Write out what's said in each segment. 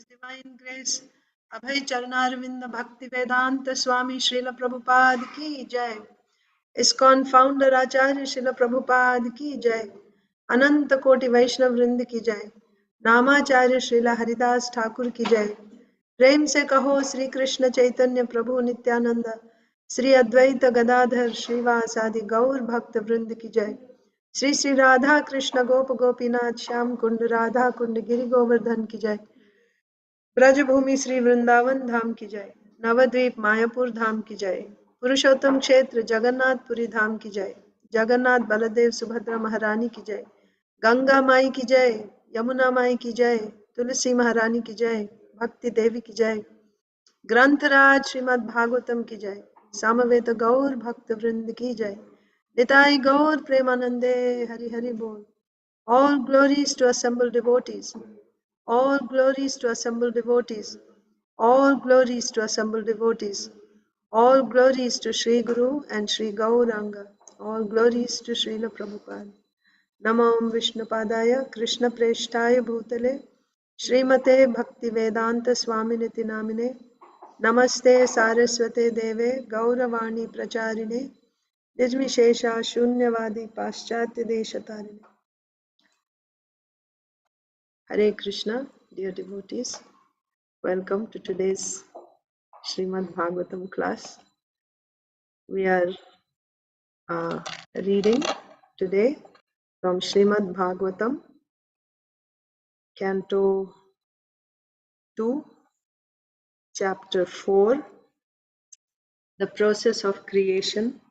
His Divine Grace, Abhay Charanarvinda Bhakti Vedanta Swami Srila Prabhupada ki Jai. ISKCON Founder Acharya Srila Prabhupada ki Jai. Ananta Koti Vaishnav Vrind ki Jai. नामाचार्य Srila Haridas Thakur की जय। प्रेम से कहो श्री कृष्ण चैतन्य प्रभु नित्यानंद, श्री अद्वैत गदाधर श्रीवासादि गौर भक्त वृंद की जय। श्री श्री राधा कृष्ण गोप गोपीनाथ श्याम कुंड राधा कुंड गिरि गोवर्धन की जय। ब्रजभूमि श्री वृंदावन धाम की जय। नवद्वीप मायापुर धाम की जय। पुरुषोत्तम क्षेत्र जगन्नाथपुरी धाम की जय। जगन्नाथ बलदेव सुभद्रा महारानी की जय। गंगा माई की जय, यमुना माई की जय, तुलसी महारानी की जय, भक्ति देवी की जय, ग्रंथराज श्रीमद् भागवतम की जय, सामवेद गौर भक्त वृंद की जय। निताई गौर प्रेमानंदे हरि हरि बोल। All glories to assembled devotees. All glories to assembled devotees. All glories to assembled devotees. All glories to Sri Guru and Sri Gauranga. All glories to Srila Prabhupada. नमो विष्णुपादाय कृष्णप्रेष्ठाय भूतले श्रीमते भक्तिवेदांत स्वामिनिति नामिने नमस्ते सारस्वते देवे गौरवाणी प्रचारिणे निर्विशेषा शून्यवादी पाश्चात्य देशतारिणे। Hare Krishna, dear devotees, welcome to today's Srimad Bhagavatam class. We are reading today from Srimad Bhagavatam, Canto 2, Chapter 4, The Process of Creation,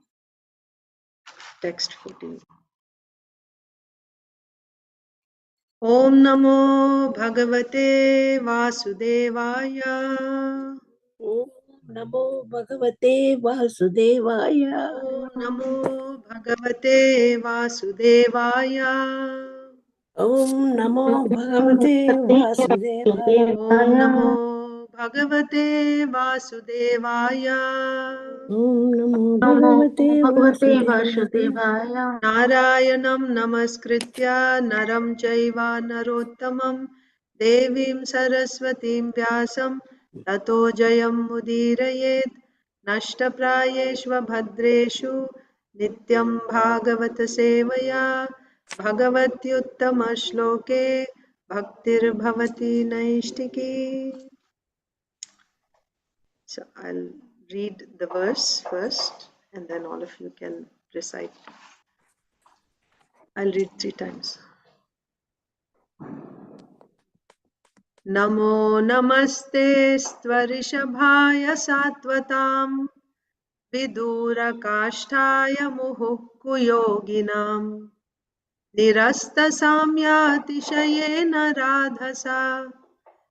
Text 14. Om Namo Bhagavate Vasudevaya. Om Namo Bhagavate Vasudevaya. Om Namo Bhagavate Vasudevaya. Om Namo Bhagavate Vasudevaya. Om Namo Bhagavate Vasudevaya. Om Namo Bhagavate Vasudevaya. Narayanam Namaskritya Naram Chaiva Narottamam Devim Saraswatim Vyasam Tato Jayam Mudirayet Nashtaprayeshva Bhadreshu Nityam Bhagavat Sevaya Bhagavatyuttama Shloke Bhaktir Bhavati Naishtiki. So I'll read the verse first and then all of you can recite. I'll read 3 times. Namo namaste stvarishabhaya sattvatam vidura kashtaya muhukku yoginam nirasta samyatishayena radhasa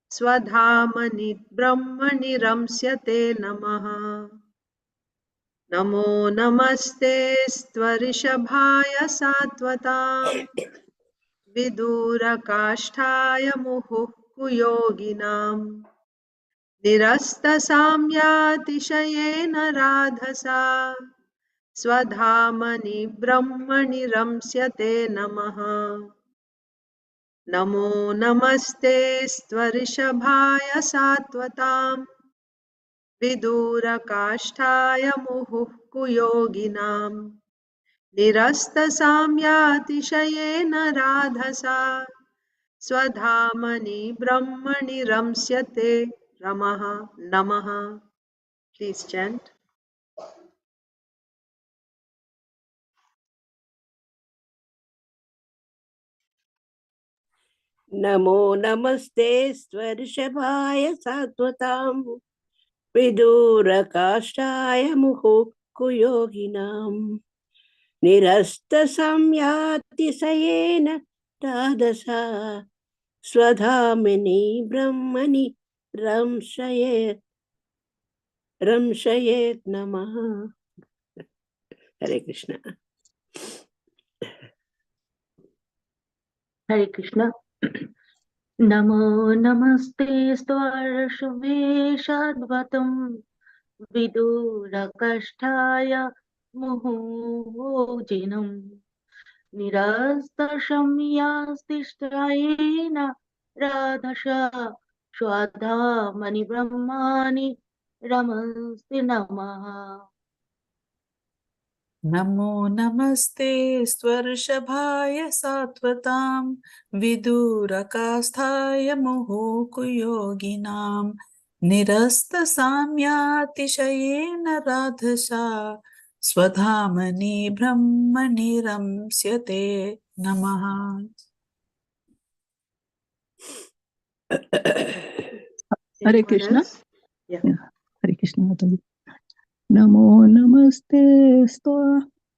swadhamani brahmani ramsyate namaha. Namo namaste stvarishabhaya sattvatam vidura kashtaya muhukku yoginam nirasta samyatishayena radhasa swadhamani brahmani ramsyate namaha. Namo namaste stvarishabhaya sattvatam vidura kashtaya muhukku yoginam nirasta samyatishayena radhasa swadhamani brahmani ramsyate ramaha namaha. Please chant. Namo Namaste Swarishabhaya Sattvatam Vidura Kashtaya Muhukku Yoginam Nirasta Samyati Sayena Radhasa Swadhamini Brahmani Ramshayet Namaha. Hare Krishna. Hare Krishna. Namo namaste stvarshveshadvatam vidura kashtaya muhojinam nirasta shamyastishtrayena radhasha श्वधामनि ब्रह्माणि रमस्ते नमः। नमो नमस्ते स्वर्षभाय सात्वतां विदूरकास्थाय मुहुकुयोगिनां निरस्तसाम्यातिशयेन राधसा स्वधामनि ब्रह्मणि रंस्यते नमः। Anyone Hare Krishna. else? Yeah. Yeah. Hare Krishna Mataji. Namo namaste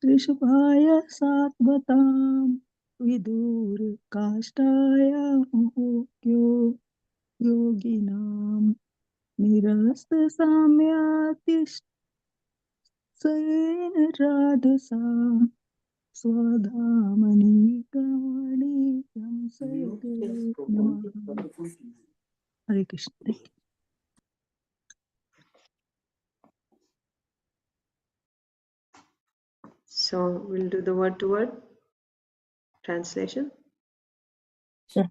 Rishabhaya Sattvatam Vidur Kashtaya Muhukyo Yoginam Nirasta Samyatis Sayen Radhasam Swadhamani Kamani Yamsayate Namaha. Hare Krishna. Thank you. So we'll do the word to word translation. Sure.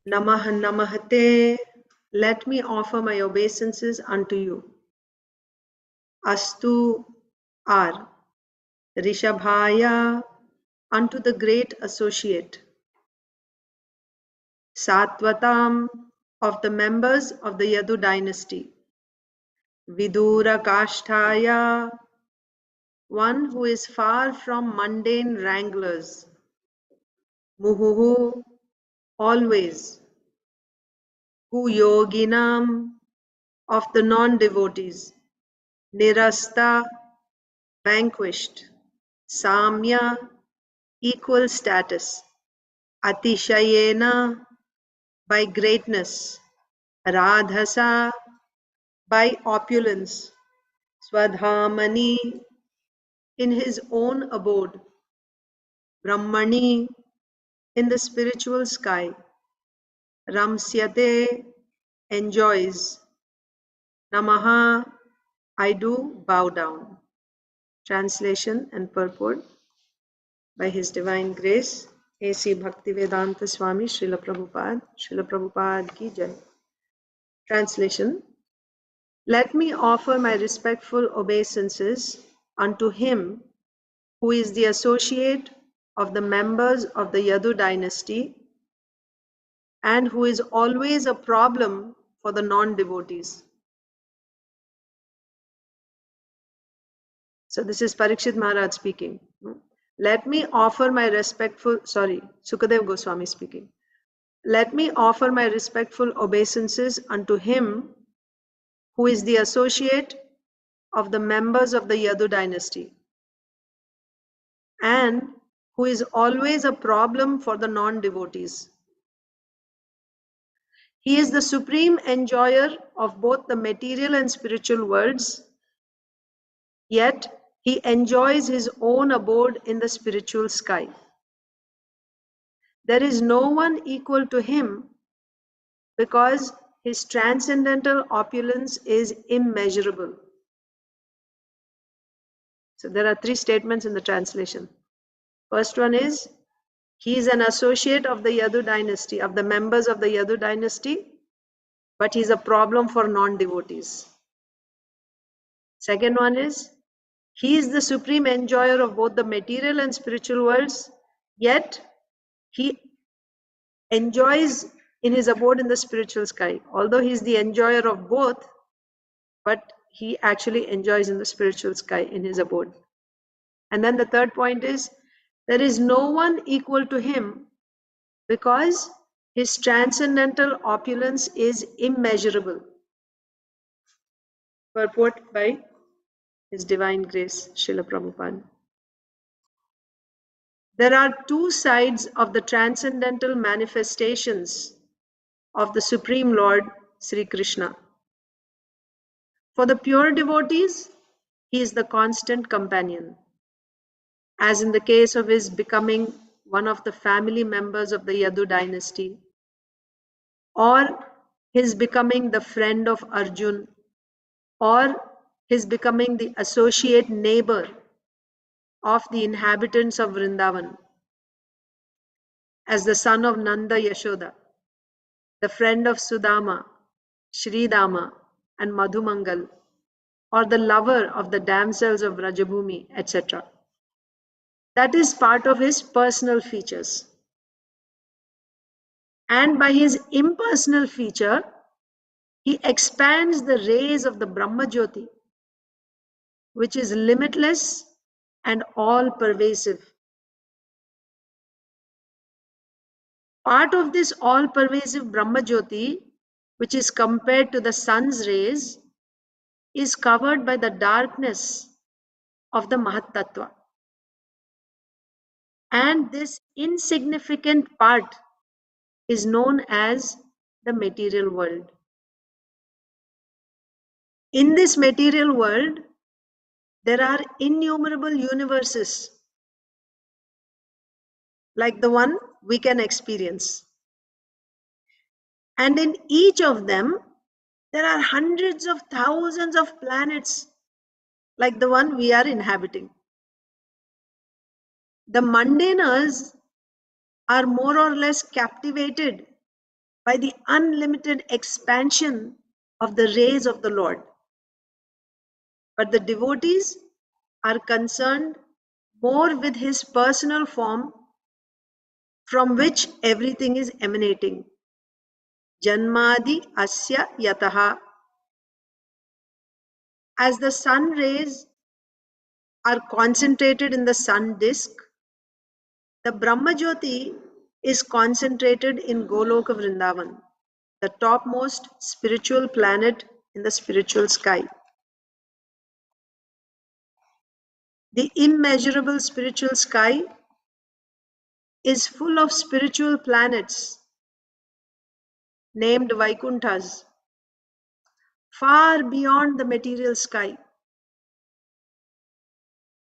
Namah Namahate. Let me offer my obeisances unto you. Astu are Rishabhaya, unto the great associate. Satvatam, of the members of the Yadu dynasty. Vidura Kashtaya, one who is far from mundane wranglers. Muhuhu, always. Hu yoginam, of the non-devotees. Nirasta, vanquished. Samya, equal status. Atishayena, by greatness. Radhasa, by opulence. Swadhamani, in his own abode. Brahmani, in the spiritual sky. Ramsyate, enjoys. Namaha, I do bow down. Translation and purport by His Divine Grace, A.C. Bhaktivedanta Swami Srila Prabhupada ki jai. Translation. Let me offer my respectful obeisances unto him who is the associate of the members of the Yadu dynasty and who is always a problem for the non-devotees. So this is Parikshit Maharaj speaking. Let me offer my Sukadev Goswami speaking. Let me offer my respectful obeisances unto him who is the associate of the members of the Yadu dynasty and who is always a problem for the non-devotees. He is the supreme enjoyer of both the material and spiritual worlds, yet he enjoys his own abode in the spiritual sky. There is no one equal to him because his transcendental opulence is immeasurable. So there are three statements in the translation. First one is, he is an associate of the Yadu dynasty, of the members of the Yadu dynasty, but he is a problem for non-devotees. Second one is, he is the supreme enjoyer of both the material and spiritual worlds, yet he enjoys in his abode in the spiritual sky. Although he is the enjoyer of both, but he actually enjoys in the spiritual sky in his abode. And then the third point is, there is no one equal to him because his transcendental opulence is immeasurable. Purport by His Divine Grace, Srila Prabhupada. There are two sides of the transcendental manifestations of the Supreme Lord, Sri Krishna. For the pure devotees, he is the constant companion. As in the case of his becoming one of the family members of the Yadu dynasty, or his becoming the friend of Arjun, or his becoming the associate neighbor of the inhabitants of Vrindavan, as the son of Nanda Yashoda. the friend of Sudama, Shridama, and Madhumangal, or the lover of the damsels of Rajabhumi, etc. That is part of his personal features. And by his impersonal feature, he expands the rays of the Brahma Jyoti, which is limitless and all-pervasive. Part of this all-pervasive Brahma Jyoti, which is compared to the sun's rays, is covered by the darkness of the Mahat Tattva. And this insignificant part is known as the material world. In this material world, there are innumerable universes like the one we can experience. And in each of them, there are hundreds of thousands of planets like the one we are inhabiting. The mundaners are more or less captivated by the unlimited expansion of the rays of the Lord. But the devotees are concerned more with his personal form from which everything is emanating. Janmadi asya yataha. As the sun rays are concentrated in the sun disk, the Brahma Jyoti is concentrated in Goloka Vrindavan, the topmost spiritual planet in the spiritual sky. The immeasurable spiritual sky is full of spiritual planets named Vaikunthas, far beyond the material sky.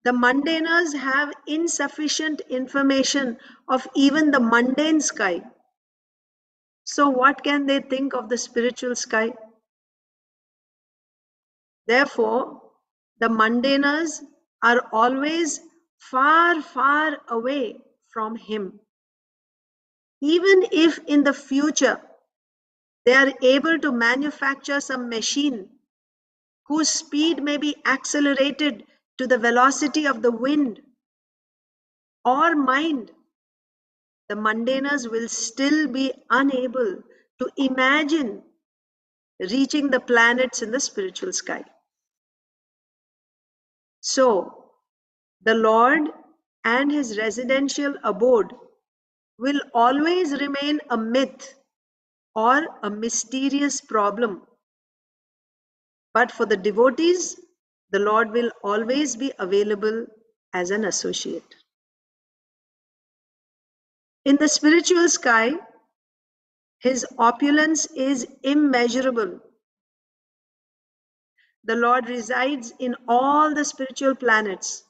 The mundaners have insufficient information of even the mundane sky. So what can they think of the spiritual sky? Therefore, the mundaners are always far, far away from him. Even if in the future they are able to manufacture some machine whose speed may be accelerated to the velocity of the wind or mind, the mundaners will still be unable to imagine reaching the planets in the spiritual sky. So, the Lord and his residential abode will always remain a myth or a mysterious problem. But for the devotees, the Lord will always be available as an associate. In the spiritual sky, his opulence is immeasurable. The Lord resides in all the spiritual planets,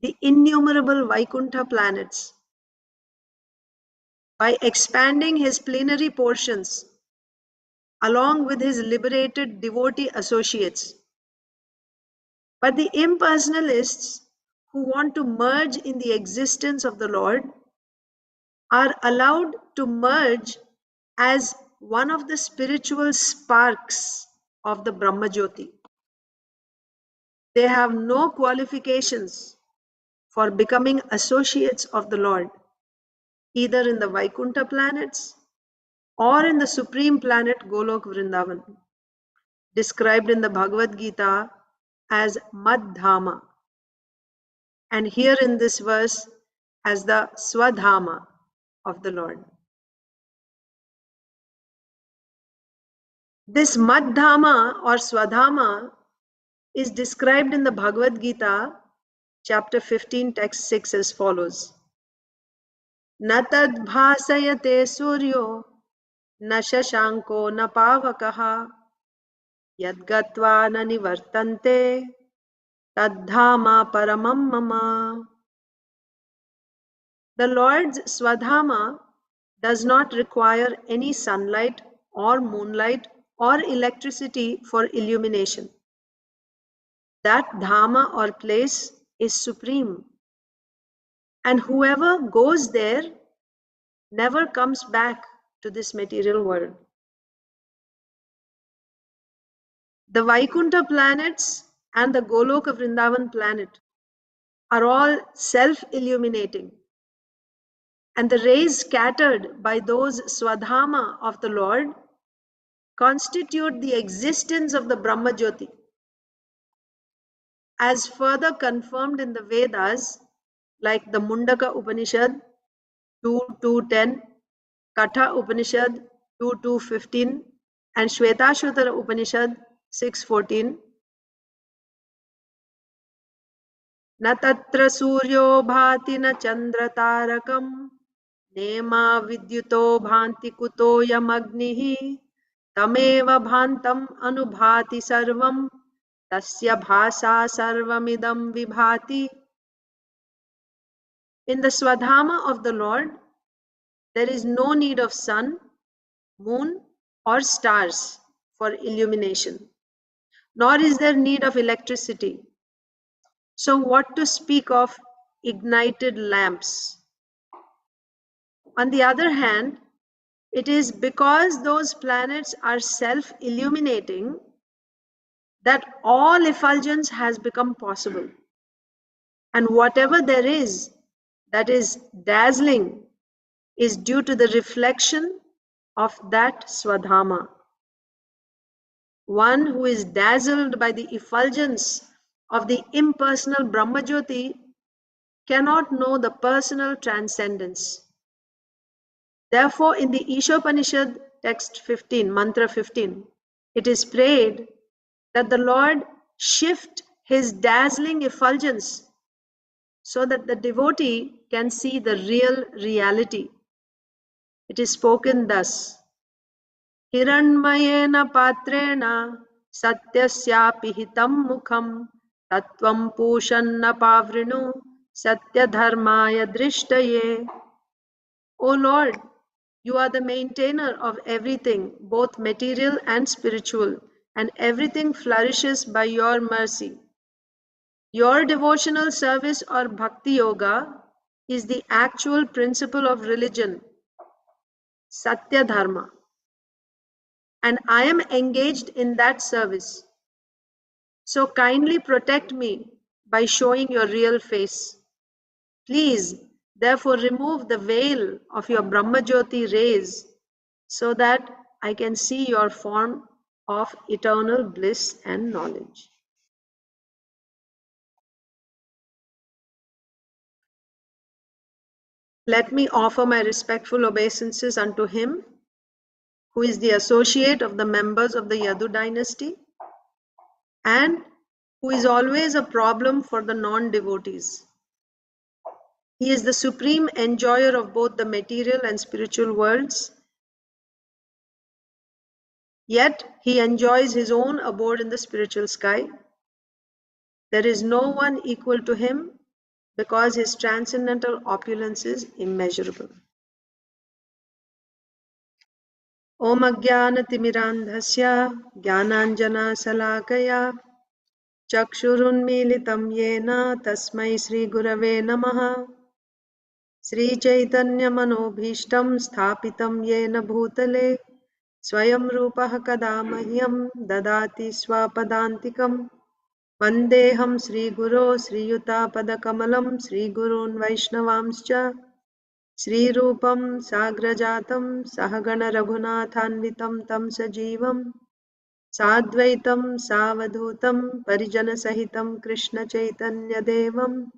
the innumerable Vaikuntha planets. By expanding his plenary portions, along with his liberated devotee associates. But the impersonalists who want to merge in the existence of the Lord are allowed to merge as one of the spiritual sparks of the Brahma Jyoti. They have no qualifications for becoming associates of the Lord, either in the Vaikuntha planets or in the supreme planet Golok Vrindavan, described in the Bhagavad Gita as Madhama, and here in this verse as the Swadhama of the Lord. This Madhama or Swadhama is described in the Bhagavad Gita, chapter 15, text 6 as follows. Na tad bhasayate suryo na shashanko na pavakaha yadgatva na nivartante tadhama paramam mama. The Lord's Swadhama does not require any sunlight or moonlight or electricity for illumination. That Dhama or place is supreme, and whoever goes there never comes back to this material world. The Vaikuntha planets and the Goloka Vrindavan planet are all self-illuminating, and the rays scattered by those Swadhama of the Lord constitute the existence of the Brahma Jyoti, as further confirmed in the Vedas like the Mundaka Upanishad 2.2.10, Katha Upanishad 2.2.15, and Shvetashvatara Upanishad 6.14. न तत्र सूर्यो भाति न चन्द्रतारकं नेमा विद्युतो भान्ति कुतोऽयमग्निः तमेव भान्तम् अनुभाति सर्वं तस्य भासा सर्वमिदं विभाति. In the Swadhama of the Lord, there is no need of sun, moon, or stars for illumination, nor is there need of electricity. So what to speak of ignited lamps? On the other hand, it is because those planets are self-illuminating that all effulgence has become possible. And whatever there is that is dazzling is due to the reflection of that Swadhama. One who is dazzled by the effulgence of the impersonal Brahmajyoti cannot know the personal transcendence. Therefore, in the Ishopanishad text 15, mantra 15, it is prayed that the Lord shift his dazzling effulgence so that the devotee can see the real reality. It is spoken thus: Hiranmayena patrena satyasyapi hitam mukham tattvam pushanna pavrinu satya dharmaya drishtaye. O Lord, you are the maintainer of everything, both material and spiritual, and everything flourishes by your mercy. Your devotional service or bhakti yoga is the actual principle of religion, Satya Dharma, and I am engaged in that service. So kindly protect me by showing your real face. Please, therefore, remove the veil of your Brahmajyoti rays so that I can see your form of eternal bliss and knowledge. Let me offer my respectful obeisances unto him, who is the associate of the members of the Yadu dynasty and who is always a problem for the non-devotees. He is the supreme enjoyer of both the material and spiritual worlds, yet he enjoys his own abode in the spiritual sky. There is no one equal to him because his transcendental opulence is immeasurable. Om Ajnana-timirandhasya Jnananjana-salakaya Chakshurunmilitam Yena Tasmai Sri Gurave Namaha. Sri Chaitanya Manobhishtam Sthapitam Yena Bhutale Swayam Rupaha Kada Mahyam Dadati Swapadantikam Vandeham Sri Guru Sri Yuta Padakamalam Sri Gurun Vaishnavamscha Sri Rupam Sagrajatam Sahagana Raghunathanvitam Tam Sajivam Sadvaitam Savadhutam Parijana Sahitam Krishna Chaitanya Devam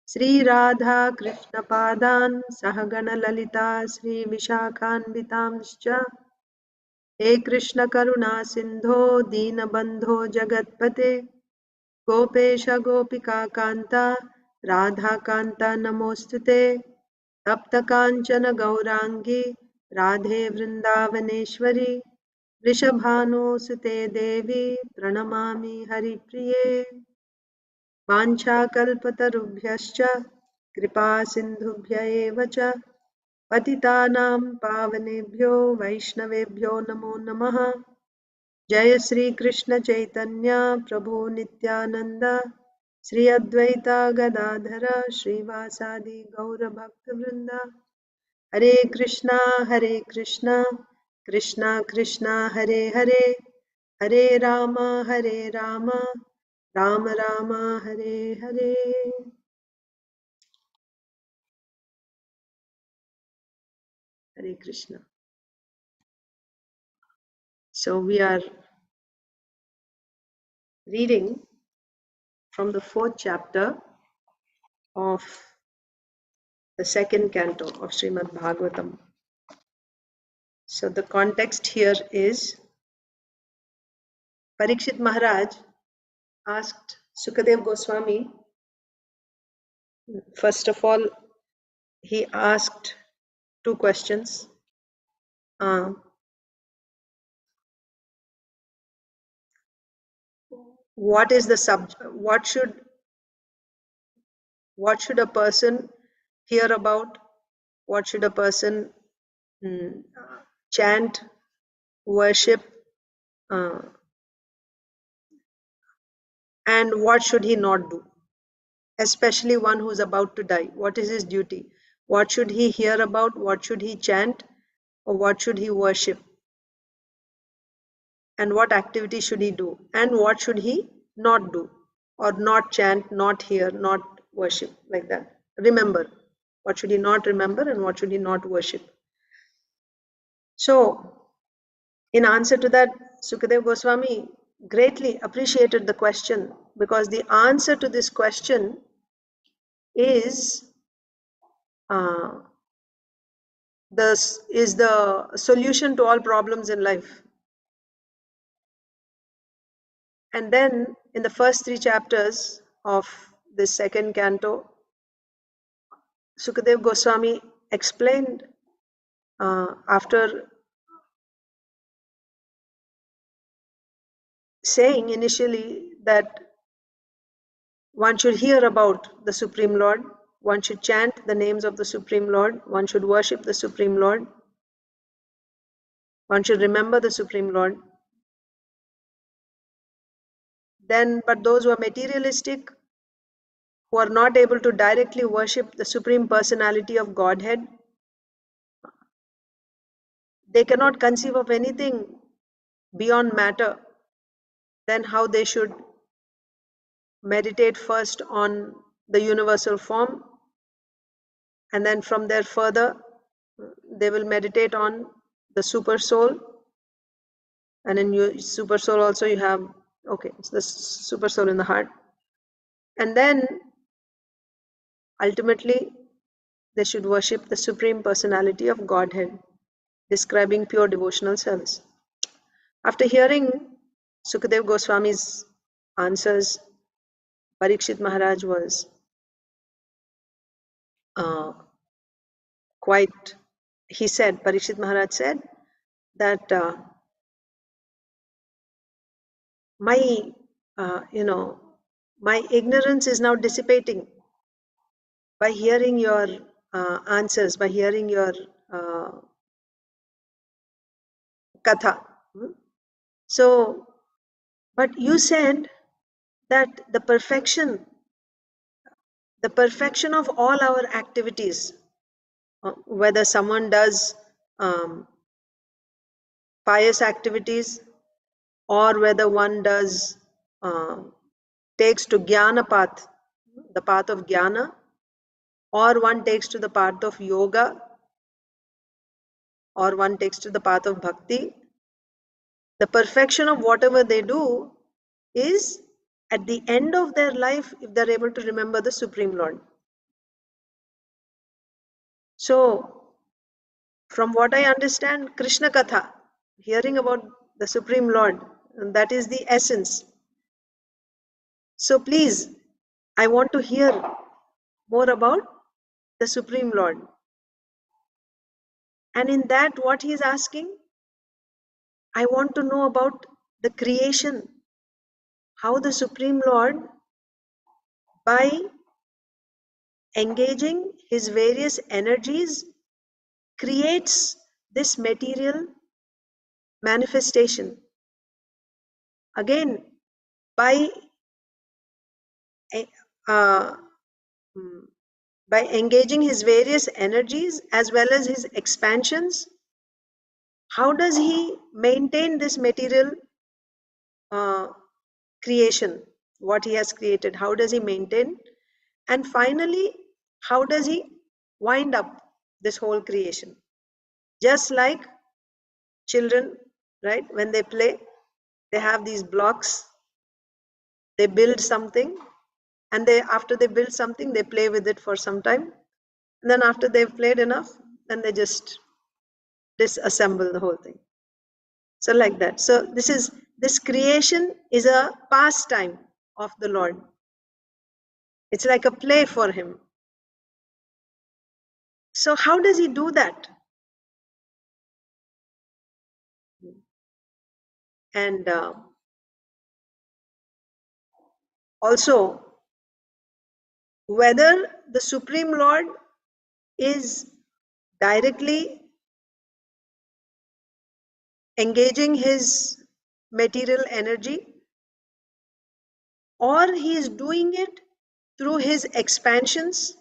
Sri Radha Krishna Padan Sahagana Lalita Sri Vishakhanvitamscha He Krishna Karuna Sindho Deenabandho Jagatpate Gopesha Gopika Kanta Radha Kanta Namostute Tapta Kanchana Gaurangi Radhe Vrindavaneshwari Rishabhanu Sute Devi Pranamami Haripriye Vanchakalpatarubhyascha Kripa Sindhubhya eva cha Patitanam Pavanebhyo Vaishnavebhyo Namo Namaha. Jaya Sri Krishna Chaitanya Prabhu Nityananda Sri Advaita Gadadhara Srivasadi Gaura Bhakta Vrinda. Hare Krishna Krishna Krishna Hare Hare Hare Rama, Rama Rama, Hare Hare. Hare Krishna. So we are reading from the 4th chapter of the 2nd canto of Srimad Bhagavatam. So the context here is Parikshit Maharaj asked Sukadev Goswami, first of all, he asked 2 questions. What is the subject? What should a person hear about? What should a person chant, worship, and what should he not do? Especially one who is about to die. What is his duty? What should he hear about? What should he chant? Or what should he worship? And what activity should he do? And what should he not do? Or not chant, not hear, not worship, like that. Remember. What should he not remember and what should he not worship? So, in answer to that, Sukadev Goswami greatly appreciated the question, because the answer to this question is the solution to all problems in life. And then in the first 3 chapters of this 2nd canto, Sukadev Goswami explained, after saying initially that one should hear about the Supreme Lord, one should chant the names of the Supreme Lord, one should worship the Supreme Lord, one should remember the Supreme Lord. Then, but those who are materialistic, who are not able to directly worship the Supreme Personality of Godhead, they cannot conceive of anything beyond matter. Then how they should meditate first on the universal form, and then from there further they will meditate on the super soul. And in super soul also you have, okay, it's the super soul in the heart. And then ultimately they should worship the Supreme Personality of Godhead, describing pure devotional service. After hearing Sukadev Goswami's answers, Parikshit Maharaj was Parikshit Maharaj said that my ignorance is now dissipating by hearing your answers, by hearing your katha. So, but you said that the perfection of all our activities, whether someone does pious activities or whether one does takes to jnana path, the path of jnana, or one takes to the path of yoga, or one takes to the path of bhakti, the perfection of whatever they do is at the end of their life if they're able to remember the Supreme Lord. So, from what I understand, Krishna Katha, hearing about the Supreme Lord, and that is the essence. So please, I want to hear more about the Supreme Lord. And in that, what he is asking, I want to know about the creation, how the Supreme Lord, by engaging his various energies, creates this material manifestation. Again, by engaging his various energies as well as his expansions, how does he maintain this material creation, what he has created, how does he maintain, and finally, how does he wind up this whole creation? Just like children, right? When they play, they have these blocks, they build something, and after they build something, they play with it for some time. And then after they've played enough, then they just disassemble the whole thing. So like that. So this creation is a pastime of the Lord. It's like a play for him. So how does he do that? And also, whether the Supreme Lord is directly engaging his material energy, or he is doing it through his expansions.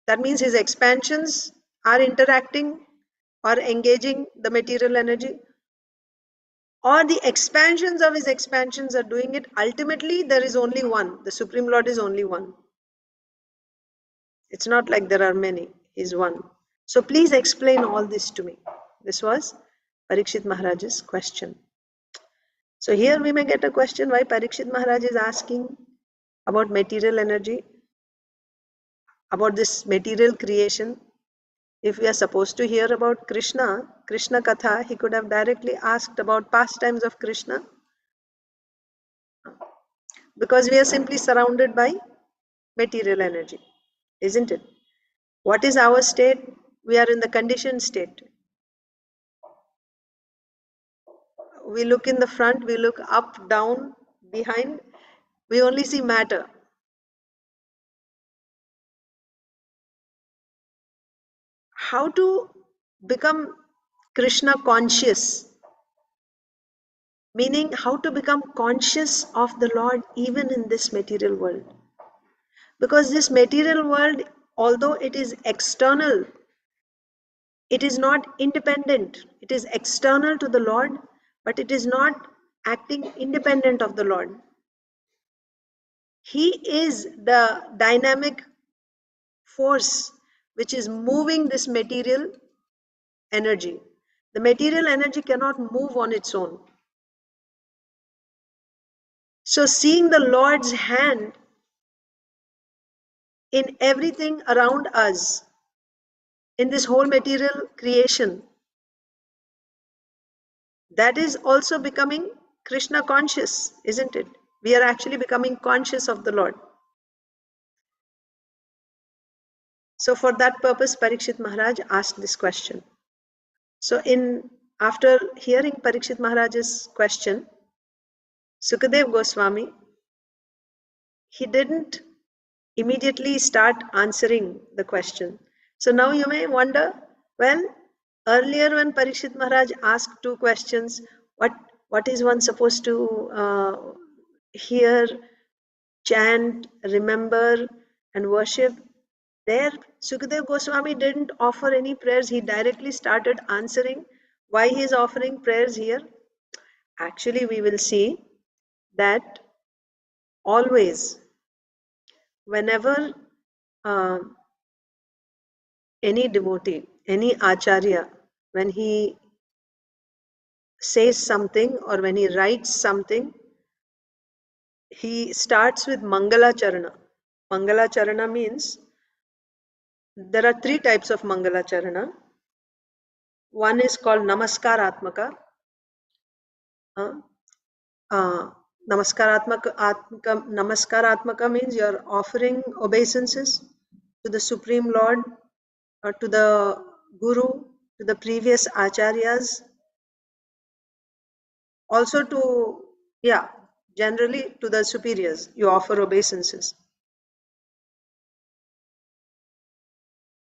That means his expansions are interacting or engaging the material energy, or the expansions of his expansions are doing it. Ultimately, there is only one. The Supreme Lord is only one. It's not like there are many. He's one. So please explain all this to me. This was Parikshit Maharaj's question. So here we may get a question why Parikshit Maharaj is asking about material energy, about this material creation. If we are supposed to hear about Krishna Katha, he could have directly asked about pastimes of Krishna, because we are simply surrounded by material energy, isn't it? What is our state? We are in the conditioned state. We look in the front, we look up, down, behind, we only see matter. How to become Krishna conscious? Meaning, how to become conscious of the Lord even in this material world. Because this material world, although it is external, it is not independent. It is external to the Lord, but it is not acting independent of the Lord. He is the dynamic force which is moving this material energy. The material energy cannot move on its own. So seeing the Lord's hand in everything around us, in this whole material creation, that is also becoming Krishna conscious, isn't it? We are actually becoming conscious of the Lord. So for that purpose, Parikshit Maharaj asked this question. So after hearing Parikshit Maharaj's question, Sukadev Goswami, he didn't immediately start answering the question. So now you may wonder, well, earlier when Parikshit Maharaj asked two questions, what is one supposed to hear, chant, remember, and worship? There, Sukadev Goswami didn't offer any prayers. He directly started answering why he is offering prayers here. Actually, we will see that always, whenever any devotee, any acharya, when he says something or when he writes something, he starts with Mangala Charana. Mangala Charana means there are three types of Mangala Charana. One is called Namaskaratmaka. Namaskaratmaka means you're offering obeisances to the Supreme Lord, or to the Guru, to the previous Acharyas, also to, generally to the superiors, you offer obeisances.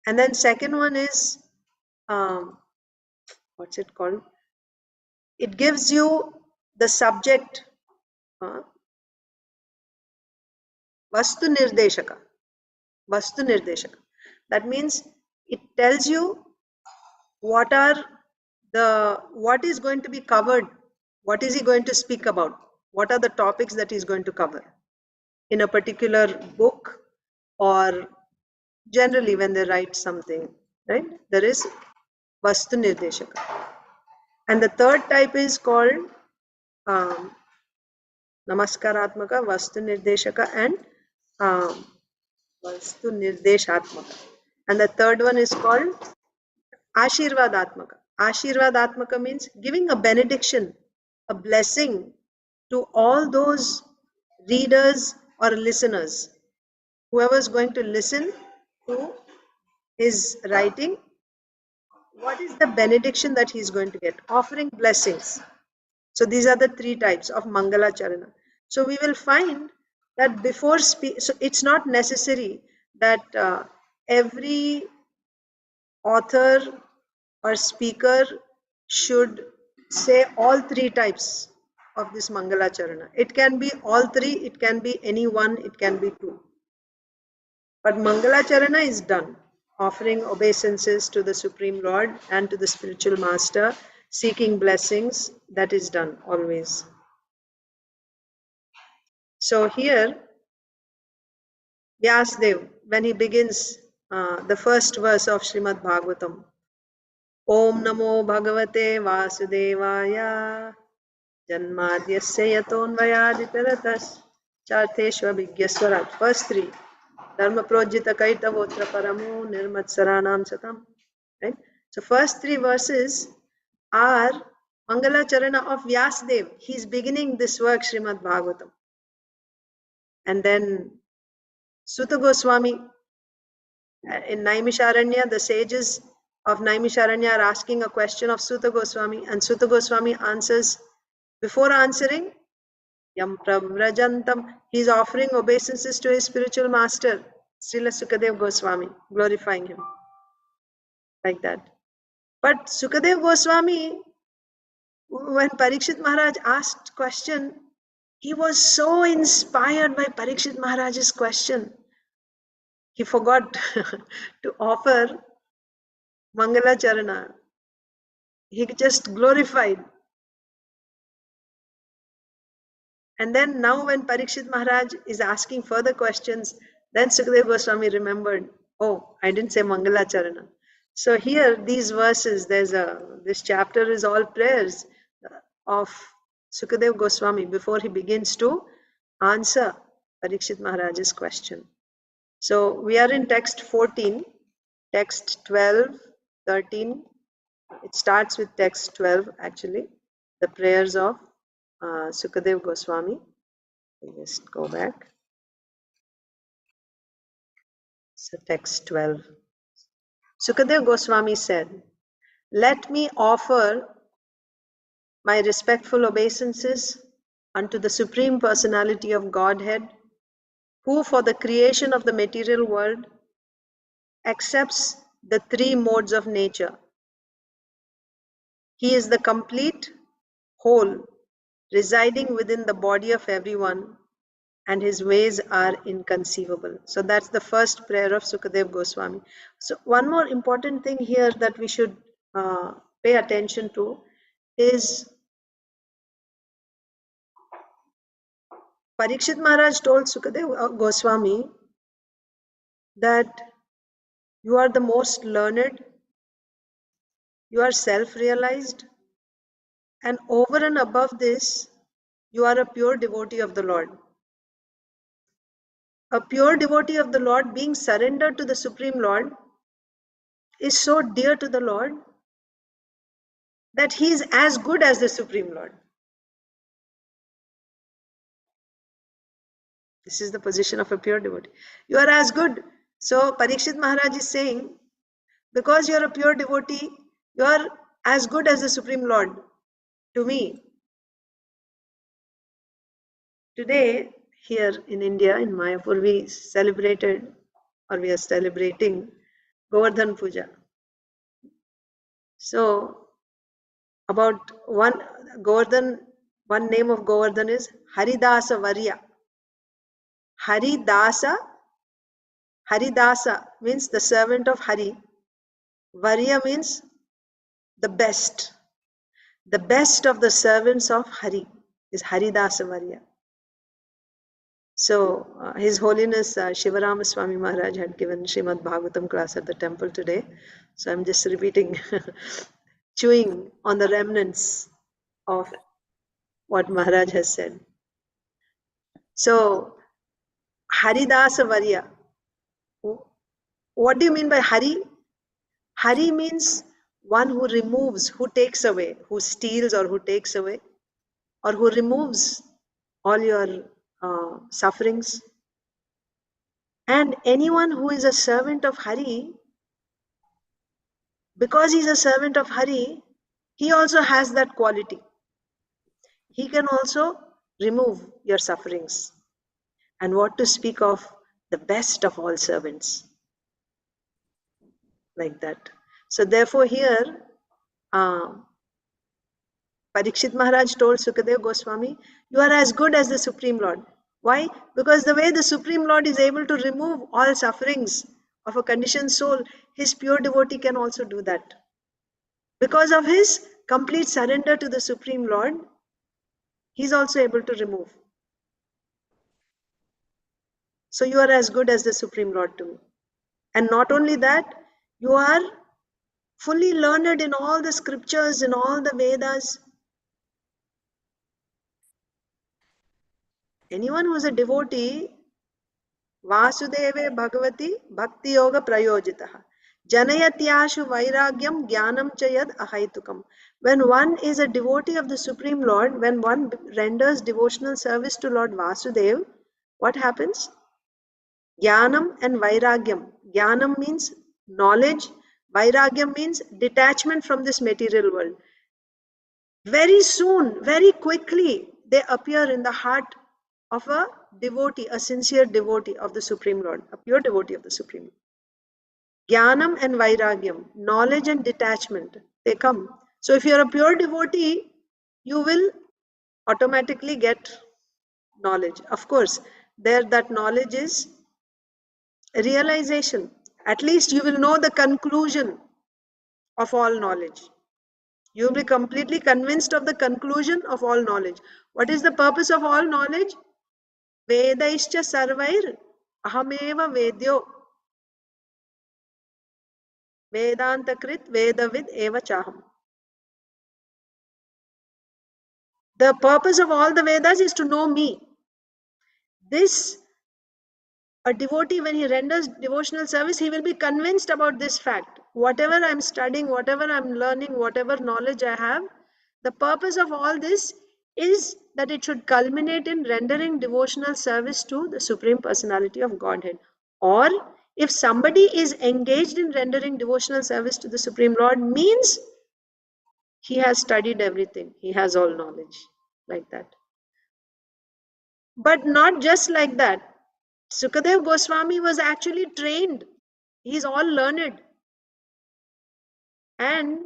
And then second one is, what's it called? It gives you the subject, Vastu Nirdeshaka. Vastu Nirdeshaka. That means it tells you what is going to be covered, What is he going to speak about? What are the topics that he's going to cover in a particular book, or generally when they write something, right? There is Vastu Nirdeshaka. And the third type is called Namaskaratmaka, Vastu Nirdeshaka, and Vastu Nirdeshatmaka. And the third one is called Ashirvadatmaka. Ashirvadatmaka means giving a benediction, a blessing to all those readers or listeners. Whoever is going to listen to his writing, what is the benediction that he is going to get? Offering blessings. So these are the three types of Mangala Charana. So we will find that before so it's not necessary that every author or speaker should say all three types of this Mangala Charana. It can be all three, it can be any one, it can be two. But Mangala Charana is done, offering obeisances to the Supreme Lord and to the spiritual master, seeking blessings. That is done always. So here, Vyasdev, when he begins the first verse of Srimad Bhagavatam, Om Namo Bhagavate Vasudevaya Janmadyasya Yatonvayaditaratas Chartheshva Vigyaswarat. First three. Dharma Projita Kaitavotra Paramo Nirmatsaranam Satam. Right? So first three verses are Mangala Charana of Vyasdev. He's beginning this work, Srimad Bhagavatam. And then Sutta Goswami in Naimisharanya, the sages of Naimisharanya are asking a question of Sutta Goswami, and Sutta Goswami answers. Before answering, Yam Pravrajantam, he is offering obeisances to his spiritual master, Srila Sukadev Goswami, glorifying him. Like that. But Sukadev Goswami, when Parikshit Maharaj asked question, he was so inspired by Parikshit Maharaj's question. He forgot to offer Mangala Charana. He just glorified. And then now when Parikshit Maharaj is asking further questions, then Sukadeva Goswami remembered, oh, I didn't say Mangala Charana. So here, these verses, this chapter is all prayers of Sukadeva Goswami before he begins to answer Parikshit Maharaj's question. So we are in text 14, text 12, 13. It starts with text 12 actually, the prayers of Sukadev Goswami. We'll just go back. So text 12. Sukadev Goswami said, let me offer my respectful obeisances unto the Supreme Personality of Godhead, who for the creation of the material world accepts the three modes of nature. He is the complete whole, residing within the body of everyone, and his ways are inconceivable. So that's the first prayer of Sukadev Goswami. So one more important thing here that we should pay attention to is Parikshit Maharaj told Sukadev Goswami that you are the most learned, you are self-realized, and over and above this, you are a pure devotee of the Lord. A pure devotee of the Lord being surrendered to the Supreme Lord is so dear to the Lord that he is as good as the Supreme Lord. This is the position of a pure devotee. You are as good. So Parikshit Maharaj is saying, because you are a pure devotee, you are as good as the Supreme Lord to me. Today, here in India, in Mayapur, we celebrated, or we are celebrating Govardhan Puja. So, about one name of Govardhan is Haridasa Varya. Haridasa means the servant of Hari. Varya means the best. the best of the servants of Hari is Haridasa Varya. So, His Holiness Shivarama Swami Maharaj had given Srimad Bhagavatam class at the temple today. So, I'm just repeating, chewing on the remnants of what Maharaj has said. So, Haridasa Varya. What do you mean by Hari? Hari means one who removes, who takes away, who steals or who takes away, or who removes all your sufferings. And anyone who is a servant of Hari, because he's a servant of Hari, he also has that quality. He can also remove your sufferings. And what to speak of the best of all servants. Like that. So therefore here, Parikshit Maharaj told Sukadev Goswami, you are as good as the Supreme Lord. Why? Because the way the Supreme Lord is able to remove all sufferings of a conditioned soul, his pure devotee can also do that. Because of his complete surrender to the Supreme Lord, he is also able to remove. So you are as good as the Supreme Lord to me. And not only that, you are fully learned in all the scriptures, in all the Vedas. Anyone who is a devotee, Vasudeve Bhagavati Bhakti Yoga Prayojitaha. Janayatyashu Vairagyam Jnanam Chayad Ahaitukam. When one is a devotee of the Supreme Lord, when one renders devotional service to Lord Vasudev, what happens? Jnanam and Vairagyam. Jnanam means knowledge, Vairagyam means detachment from this material world. Very soon, very quickly, they appear in the heart of a devotee, a sincere devotee of the Supreme Lord, a pure devotee of the Supreme Lord. Jnanam and Vairagyam, knowledge and detachment, they come. So if you're a pure devotee, you will automatically get knowledge. Of course, there that knowledge is realization. At least you will know the conclusion of all knowledge. You will be completely convinced of the conclusion of all knowledge. What is the purpose of all knowledge? Vedaischa sarvair ahameva vedyo. Vedantakrit vedavid eva chaham. The purpose of all the Vedas is to know me. This, a devotee, when he renders devotional service, he will be convinced about this fact. Whatever I'm studying, whatever I'm learning, whatever knowledge I have, the purpose of all this is that it should culminate in rendering devotional service to the Supreme Personality of Godhead. Or if somebody is engaged in rendering devotional service to the Supreme Lord, means he has studied everything, he has all knowledge, like that. But not just like that. Sukadev Goswami was actually trained. He's all learned. And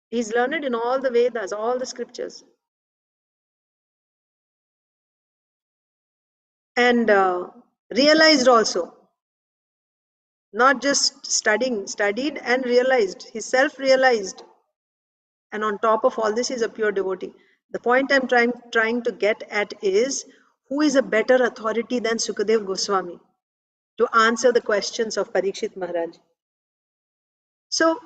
he's learned in all the Vedas, all the scriptures. And realized also. Not just studied and realized. He self-realized. And on top of all this, he's a pure devotee. The point I'm trying to get at is, who is a better authority than Sukadev Goswami to answer the questions of Parikshit Maharaj? So,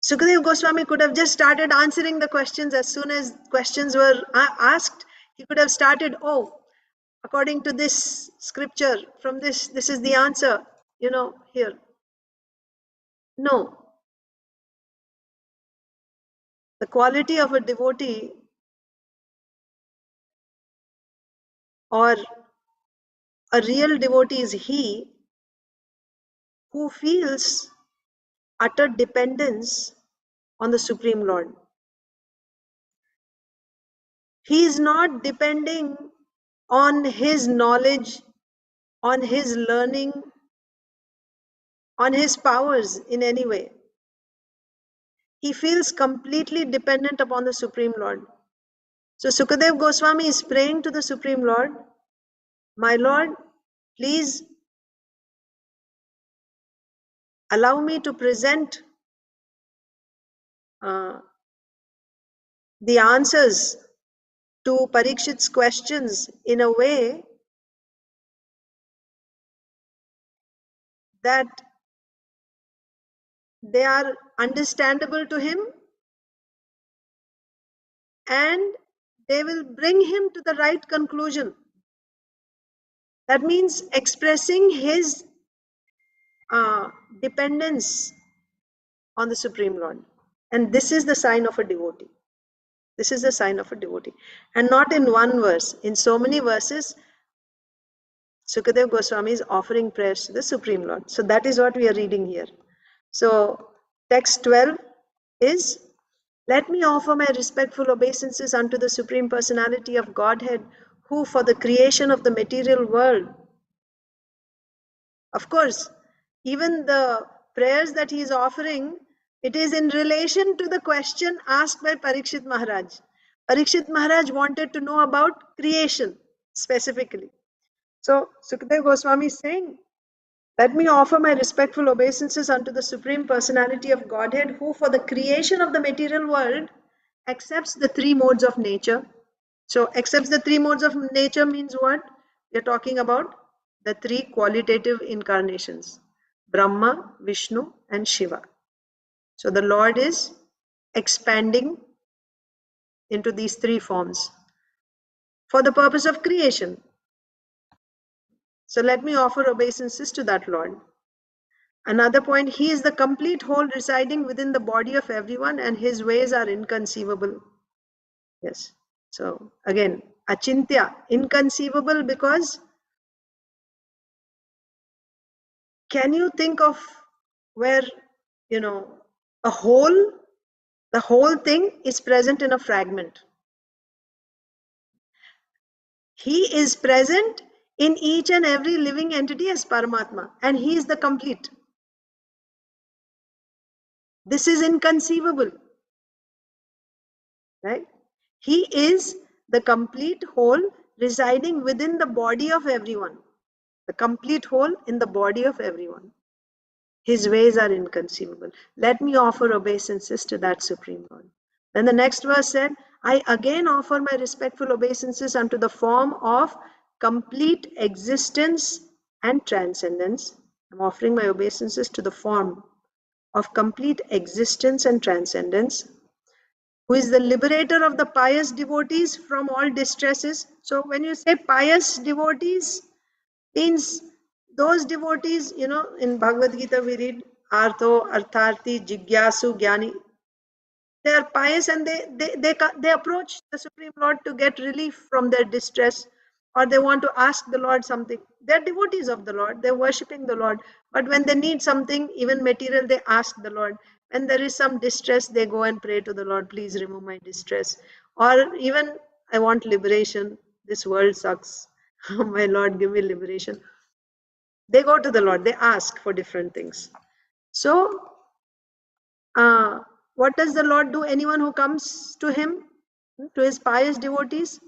Sukadev Goswami could have just started answering the questions as soon as questions were asked. He could have started, oh, according to this scripture, from this is the answer, here. No. The quality of a devotee or a real devotee is he who feels utter dependence on the Supreme Lord. He is not depending on his knowledge, on his learning, on his powers in any way. He feels completely dependent upon the Supreme Lord. So Sukadev Goswami is praying to the Supreme Lord, my Lord, please allow me to present the answers to Parikshit's questions in a way that they are understandable to him, and they will bring him to the right conclusion. That means expressing his dependence on the Supreme Lord. And this is the sign of a devotee. This is the sign of a devotee. And not in one verse. In so many verses, Sukadev Goswami is offering prayers to the Supreme Lord. So that is what we are reading here. So text 12 is, let me offer my respectful obeisances unto the Supreme Personality of Godhead, who for the creation of the material world, of course, even the prayers that he is offering, it is in relation to the question asked by Parikshit Maharaj. Parikshit Maharaj wanted to know about creation specifically. So Sukadev Goswami is saying, let me offer my respectful obeisances unto the Supreme Personality of Godhead, who for the creation of the material world accepts the three modes of nature. So accepts the three modes of nature means what? We are talking about the three qualitative incarnations, Brahma, Vishnu and Shiva. So the Lord is expanding into these three forms for the purpose of creation. So let me offer obeisances to that Lord. Another point, he is the complete whole residing within the body of everyone, and his ways are inconceivable. Yes. So again, achintya, inconceivable, because can you think of where, a whole, the whole thing is present in a fragment? He is present in each and every living entity as Paramatma, and he is the complete. This is inconceivable, right? He is the complete whole residing within the body of everyone. The complete whole in the body of everyone. His ways are inconceivable. Let me offer obeisances to that Supreme Lord. Then the next verse said, I again offer my respectful obeisances unto the form of complete existence and transcendence. I'm offering my obeisances to the form of complete existence and transcendence, who is the liberator of the pious devotees from all distresses. So when you say pious devotees, means those devotees, in Bhagavad Gita we read Artho, Artharthi, Jigyasu, Jnani. They are pious and they approach the Supreme Lord to get relief from their distress, or they want to ask the Lord something. They're devotees of the Lord, they're worshipping the Lord. But when they need something, even material, they ask the Lord. When there is some distress, they go and pray to the Lord, please remove my distress. Or even, I want liberation, this world sucks. My Lord, give me liberation. They go to the Lord, they ask for different things. So, what does the Lord do? Anyone who comes to him, to his pious devotees,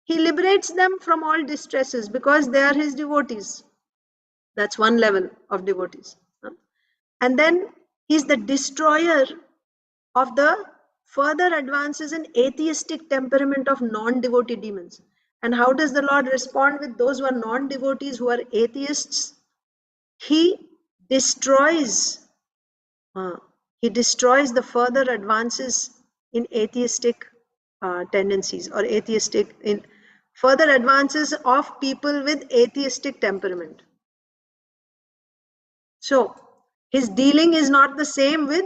he liberates them from all distresses because they are his devotees. That's one level of devotees. And then he's the destroyer of the further advances in atheistic temperament of non-devotee demons. And how does the Lord respond with those who are non-devotees, who are atheists? He destroys the further advances in atheistic tendencies, or atheistic, in further advances of people with atheistic temperament. So his dealing is not the same with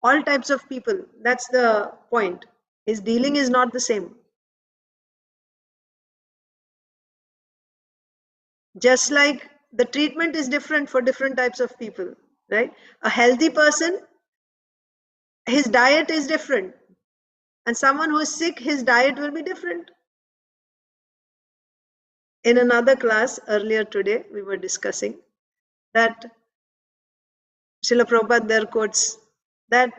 all types of people. That's the point. His dealing is not the same. Just like the treatment is different for different types of people, right? A healthy person, his diet is different. And someone who is sick, his diet will be different. In another class earlier today, we were discussing that Srila Prabhupada there quotes that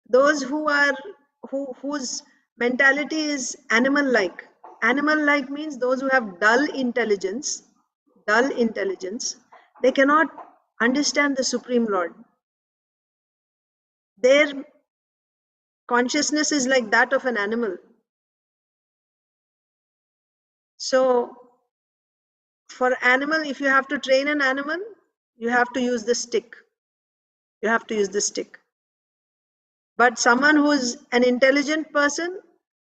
those whose mentality is animal-like. Animal-like means those who have dull intelligence, they cannot understand the Supreme Lord. Their consciousness is like that of an animal. So for animal, if you have to train an animal, you have to use the stick. You have to use the stick. But someone who is an intelligent person,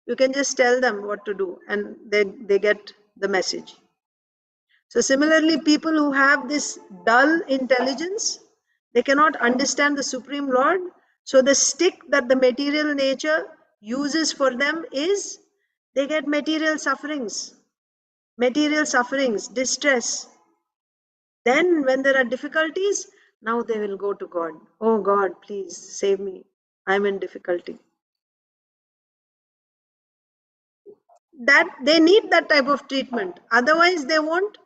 you can just tell them what to do and they get the message. So similarly, people who have this dull intelligence, they cannot understand the Supreme Lord. So the stick that the material nature uses for them is they get material sufferings, distress. Then when there are difficulties, now they will go to God. Oh God, please save me. I'm in difficulty. That they need that type of treatment. Otherwise, they won't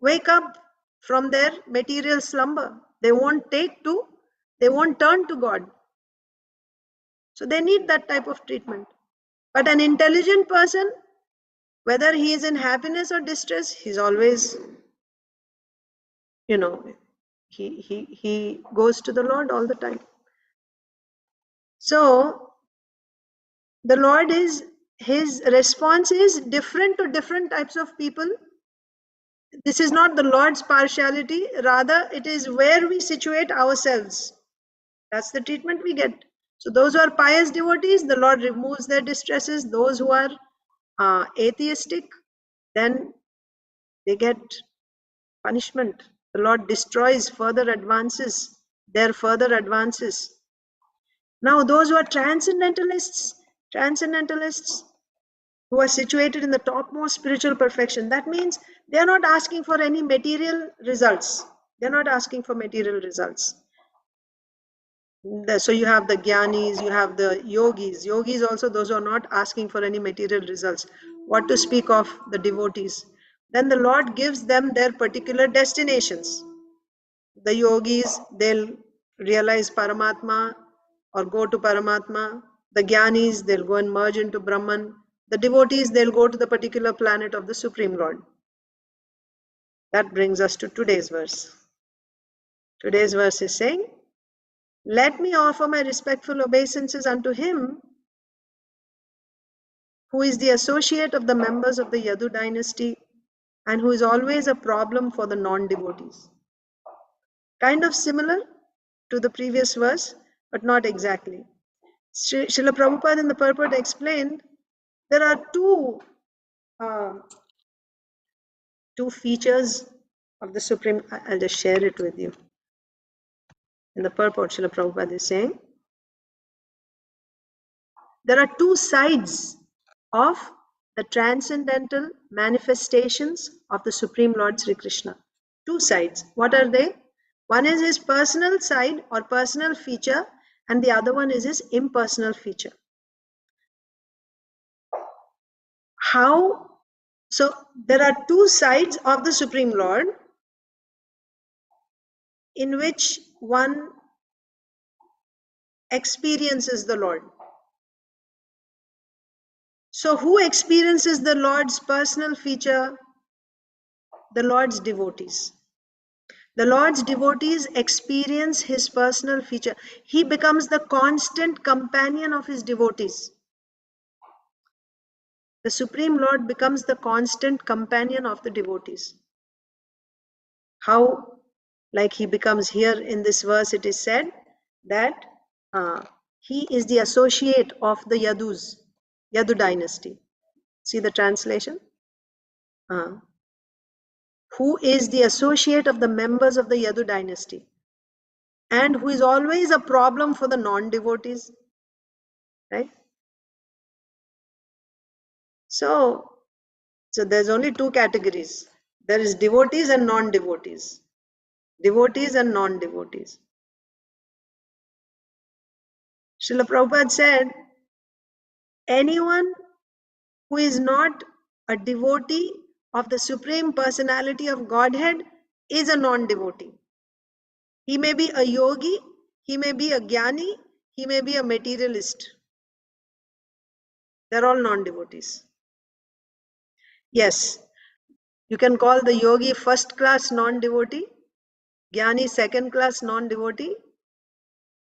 wake up from their material slumber. They won't turn to God. So they need that type of treatment. But an intelligent person, whether he is in happiness or distress, he's always, he goes to the Lord all the time. So the Lord his response is different to different types of people. This is not the Lord's partiality, rather it is where we situate ourselves. That's the treatment we get. So those who are pious devotees, the Lord removes their distresses. Those who are atheistic, then they get punishment. The Lord destroys their further advances. Now those who are transcendentalists who are situated in the topmost spiritual perfection, that means they are not asking for any material results. They're not asking for material results. So you have the jnanis, you have the yogis. Yogis also, those who are not asking for any material results. What to speak of the devotees? Then the Lord gives them their particular destinations. The yogis, they'll realize Paramatma or go to Paramatma. The jnanis, they'll go and merge into Brahman. The devotees, they'll go to the particular planet of the Supreme Lord. That brings us to today's verse. Today's verse is saying, let me offer my respectful obeisances unto him who is the associate of the members of the Yadu dynasty and who is always a problem for the non-devotees. Kind of similar to the previous verse, but not exactly. Srila Prabhupada in the purport explained there are two features of the Supreme. I'll just share it with you. In the purport, Srila Prabhupada is saying there are two sides of the transcendental manifestations of the Supreme Lord Sri Krishna. Two sides. What are they? One is his personal side or personal feature, and the other one is his impersonal feature. How? So there are two sides of the Supreme Lord in which one experiences the Lord. So who experiences the Lord's personal feature? The Lord's devotees. The Lord's devotees experience his personal feature. He becomes the constant companion of his devotees. The Supreme Lord becomes the constant companion of the devotees. How? Like he becomes here in this verse, it is said that he is the associate of the Yadu dynasty. See the translation? Who is the associate of the members of the Yadu dynasty and who is always a problem for the non-devotees, right? So there's only two categories. There is devotees and non-devotees. Devotees and non-devotees. Srila Prabhupada said, anyone who is not a devotee of the Supreme Personality of Godhead is a non-devotee. He may be a yogi, he may be a jnani, he may be a materialist. They're all non-devotees. Yes, you can call the yogi first class non-devotee, jnani second class non-devotee,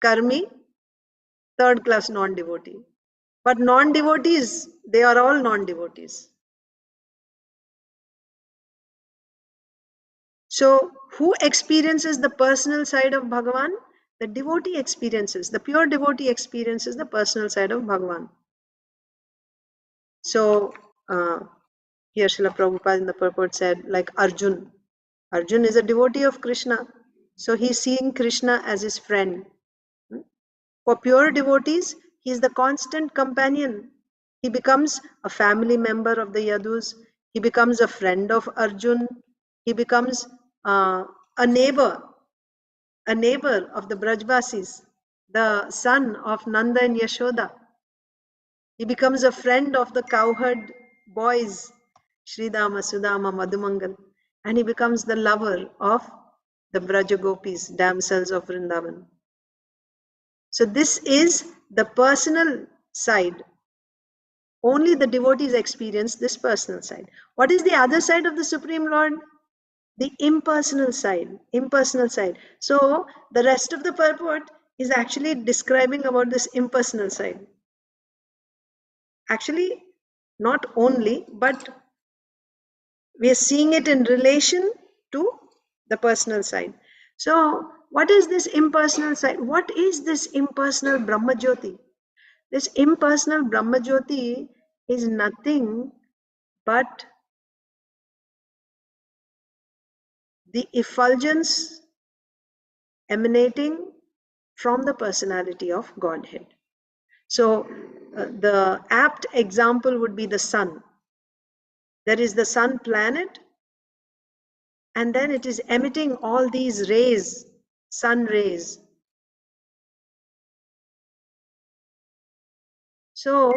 karmi third class non-devotee. But non-devotees, they are all non-devotees. So who experiences the personal side of Bhagavan? The devotee experiences, the pure devotee experiences the personal side of Bhagavan. So here Srila Prabhupada in the purport said, like Arjun. Arjun is a devotee of Krishna. So he's seeing Krishna as his friend. For pure devotees, he is the constant companion. He becomes a family member of the Yadus. He becomes a friend of Arjun. He becomes a neighbor of the Brajvasis, the son of Nanda and Yashoda. He becomes a friend of the cowherd boys, Sridama, Sudama, Madhumangal, and he becomes the lover of the Brajagopis, damsels of Vrindavan. So this is the personal side. Only the devotees experience this personal side. What is the other side of the Supreme Lord? The impersonal side. Impersonal side. So the rest of the purport is actually describing about this impersonal side. Actually, not only, but we are seeing it in relation to the personal side. So what is this impersonal side? What is this impersonal Brahma Jyoti? This impersonal Brahma Jyoti is nothing but the effulgence emanating from the personality of Godhead. So the apt example would be the sun. There is the sun planet, and then it is emitting all these rays, sun rays. So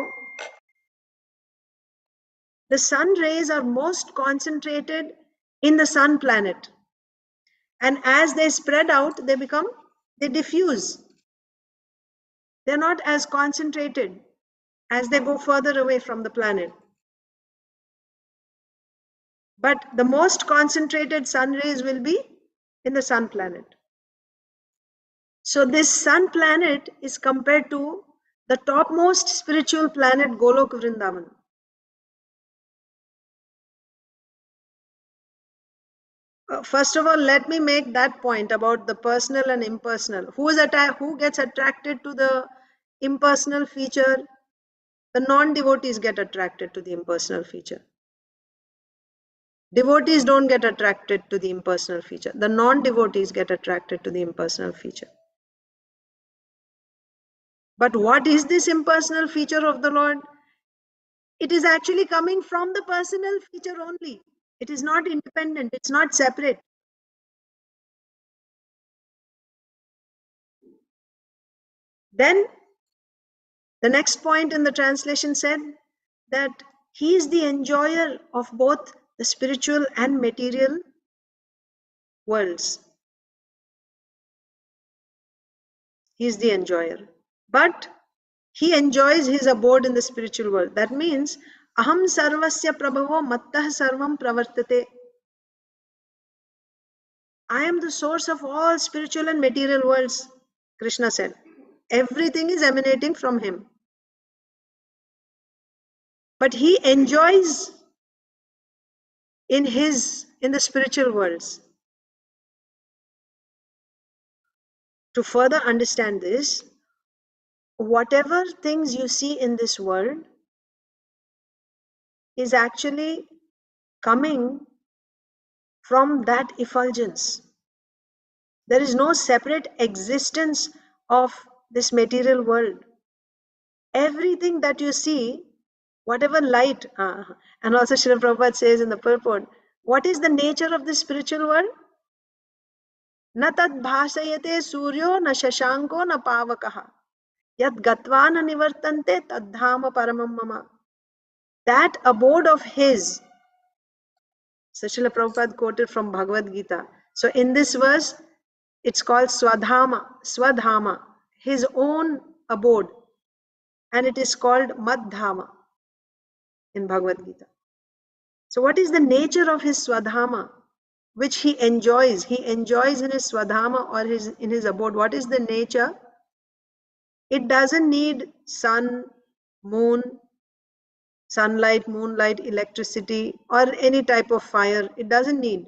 the sun rays are most concentrated in the sun planet. And as they spread out, they diffuse. They're not as concentrated as they go further away from the planet. But the most concentrated sun rays will be in the sun planet. So this sun planet is compared to the topmost spiritual planet, Golok Vrindavan. First of all, let me make that point about the personal and impersonal. Who gets attracted to the impersonal feature? The non-devotees get attracted to the impersonal feature. Devotees don't get attracted to the impersonal feature. The non-devotees get attracted to the impersonal feature. But what is this impersonal feature of the Lord? It is actually coming from the personal feature only. It is not independent. It's not separate. Then the next point in the translation said that he is the enjoyer of both the spiritual and material worlds. He is the enjoyer. But he enjoys his abode in the spiritual world. That means, aham sarvasya prabhavo mattah sarvam pravartate. I am the source of all spiritual and material worlds, Krishna said. Everything is emanating from him. But he enjoys in the spiritual worlds. To further understand this, whatever things you see in this world is actually coming from that effulgence. There is no separate existence of this material world. Everything that you see, whatever light, and also Srila Prabhupada says in the purport, what is the nature of this spiritual world? Na tad bhasayate suryo na shashanko na pavakaha. Yat gatva na nivartante tad dhama paramam mama. That abode of his, so Srila Prabhupada quoted from Bhagavad Gita. So in this verse, it's called Swadhama, his own abode. And it is called Madhama in Bhagavad Gita. So what is the nature of his Swadhama, which he enjoys? He enjoys in his Swadhama or in his abode. What is the nature? It doesn't need sun, moon, sunlight, moonlight, electricity, or any type of fire. It doesn't need.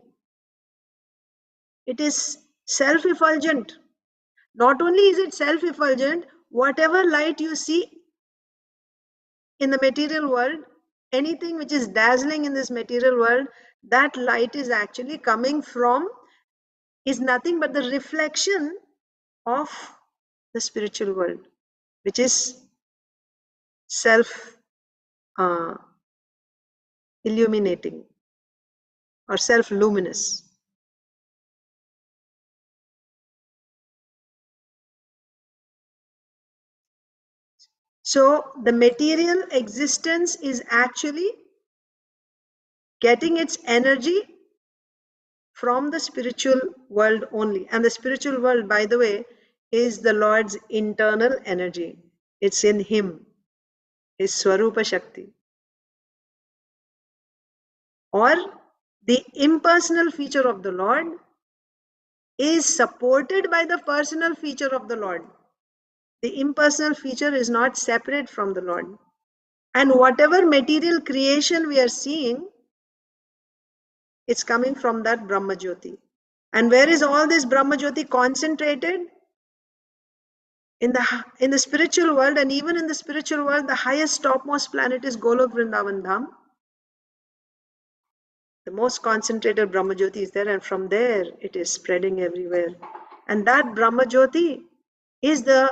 It is self-effulgent. Not only is it self-effulgent, whatever light you see in the material world, anything which is dazzling in this material world, that light is actually coming from, is nothing but the reflection of the spiritual world, which is self illuminating or self luminous. So the material existence is actually getting its energy from the spiritual world only. And the spiritual world, by the way, is the Lord's internal energy. It's in Him, His Swarupa Shakti. Or the impersonal feature of the Lord is supported by the personal feature of the Lord. The impersonal feature is not separate from the Lord. And whatever material creation we are seeing, it's coming from that Brahma Jyoti. And where is all this Brahma Jyoti concentrated? In the spiritual world, and even in the spiritual world, the highest topmost planet is Golok Vrindavan Dham. The most concentrated Brahma Jyoti is there, and from there it is spreading everywhere. And that Brahma Jyoti is the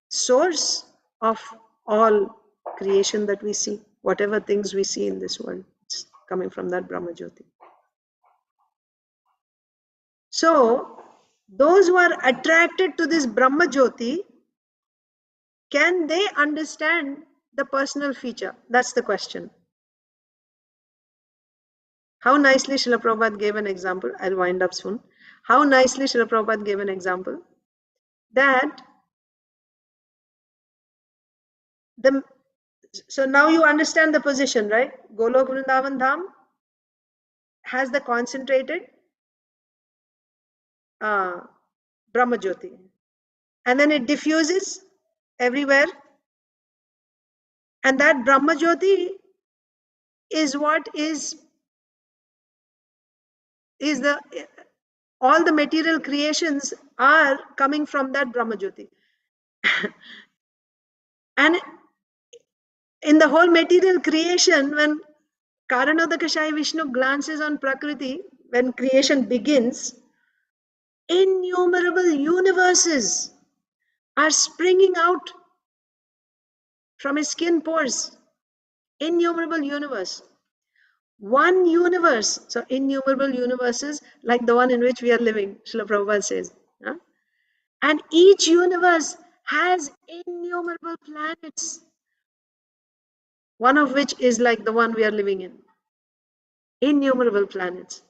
source of all creation that we see. Whatever things we see in this world, it's coming from that Brahma Jyoti. So, those who are attracted to this Brahma Jyoti, can they understand the personal feature? That's the question. How nicely Srila Prabhupada gave an example. I'll wind up soon. How nicely Srila Prabhupada gave an example that so now you understand the position, right? Golok Vrindavan Dham has the concentrated Brahma Jyoti, and then it diffuses everywhere, and that Brahma Jyoti is what is the all the material creations are coming from that Brahma Jyoti. And in the whole material creation, when Karanodakashayi Vishnu glances on Prakriti, when creation begins, innumerable universes are springing out from his skin pores. Innumerable universe. One universe, so innumerable universes like the one in which we are living, Srila Prabhupada says. Huh? And each universe has innumerable planets, one of which is like the one we are living in. Innumerable planets.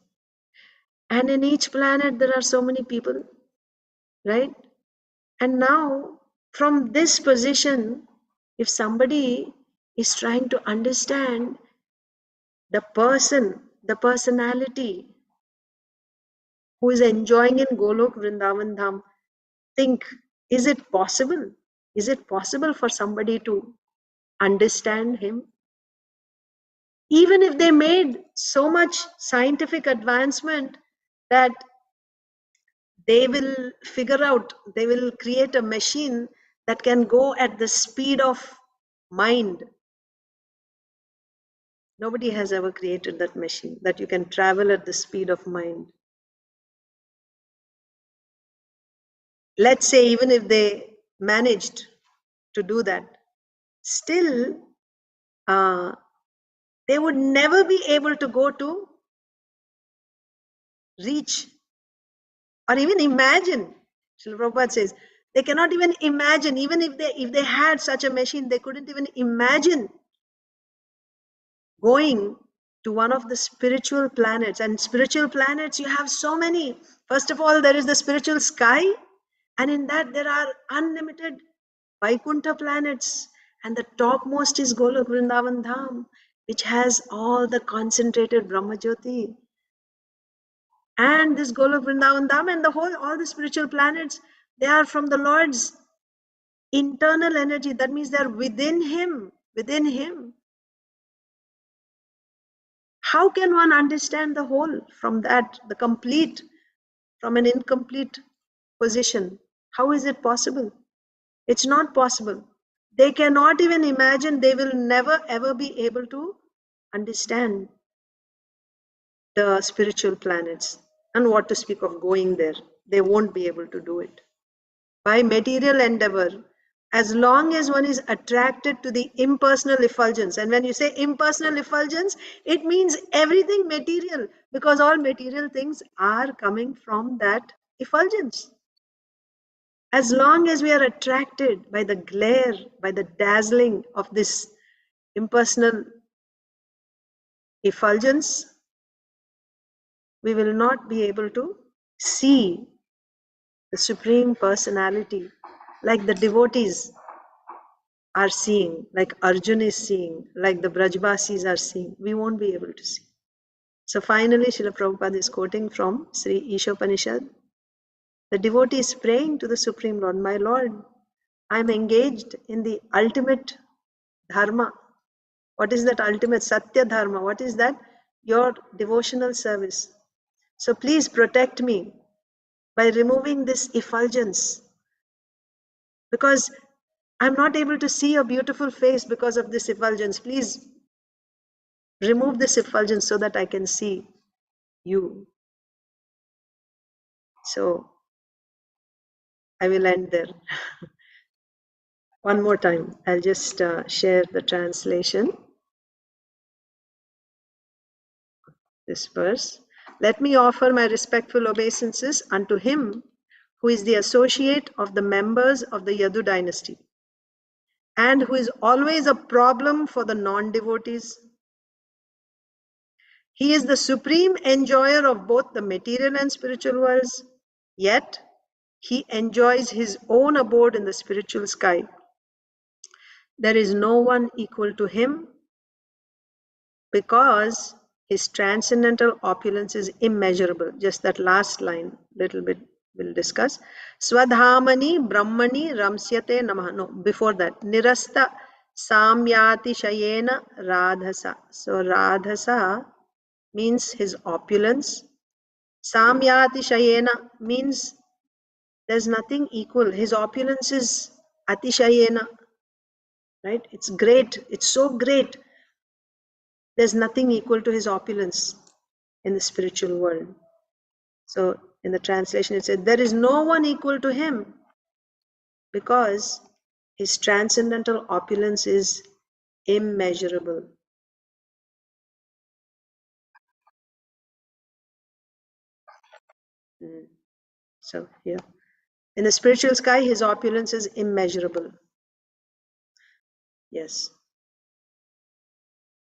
And in each planet there are so many people, right? And now, from this position, if somebody is trying to understand the person, the personality who is enjoying in Golok Vrindavan Dham, think, is it possible? Is it possible for somebody to understand him? Even if they made so much scientific advancement that they will figure out, they will create a machine that can go at the speed of mind. Nobody has ever created that machine that you can travel at the speed of mind. Let's say even if they managed to do that, still they would never be able to go to reach or even imagine. Srila Prabhupada says they cannot even imagine, even if they had such a machine, they couldn't even imagine going to one of the spiritual planets. And spiritual planets, you have so many. First of all, there is the spiritual sky, and in that there are unlimited Vaikuntha planets, and the topmost is Golok Vrindavan Dham, which has all the concentrated Brahma Jyoti. And this Golok Vrindavan Dham and all the spiritual planets, they are from the Lord's internal energy. That means they are within Him. within him. How can one understand the whole from that, the complete, from an incomplete position? How is it possible? It's not possible. They cannot even imagine, they will never ever be able to understand the spiritual planets. And what to speak of going there? They won't be able to do it. By material endeavor, as long as one is attracted to the impersonal effulgence, and when you say impersonal effulgence, it means everything material, because all material things are coming from that effulgence. As long as we are attracted by the glare, by the dazzling of this impersonal effulgence, we will not be able to see the Supreme Personality like the devotees are seeing, like Arjuna is seeing, like the Brajbasis are seeing. We won't be able to see. So finally, Srila Prabhupada is quoting from Sri Ishopanishad. The devotee is praying to the Supreme Lord, my Lord, I am engaged in the ultimate dharma. What is that ultimate Satya Dharma? What is that? Your devotional service. So please protect me by removing this effulgence, because I'm not able to see your beautiful face because of this effulgence. Please remove this effulgence so that I can see you. So I will end there. One more time, I'll just share the translation. This verse. Let me offer my respectful obeisances unto him who is the associate of the members of the Yadu dynasty, and who is always a problem for the non-devotees. He is the supreme enjoyer of both the material and spiritual worlds, yet he enjoys his own abode in the spiritual sky. There is no one equal to him, because his transcendental opulence is immeasurable. Just that last line, little bit we'll discuss. Swadhamani Brahmani Ramsyate Namaha. No, before that. Nirasta Samyati Shayena Radhasa. So Radhasa means his opulence. Samyati Shayena means there's nothing equal. His opulence is Atishayena. Right? It's great. It's so great. There's nothing equal to his opulence in the spiritual world. So in the translation it said, there is no one equal to him, because his transcendental opulence is immeasurable. So here, in the spiritual sky, his opulence is immeasurable. Yes.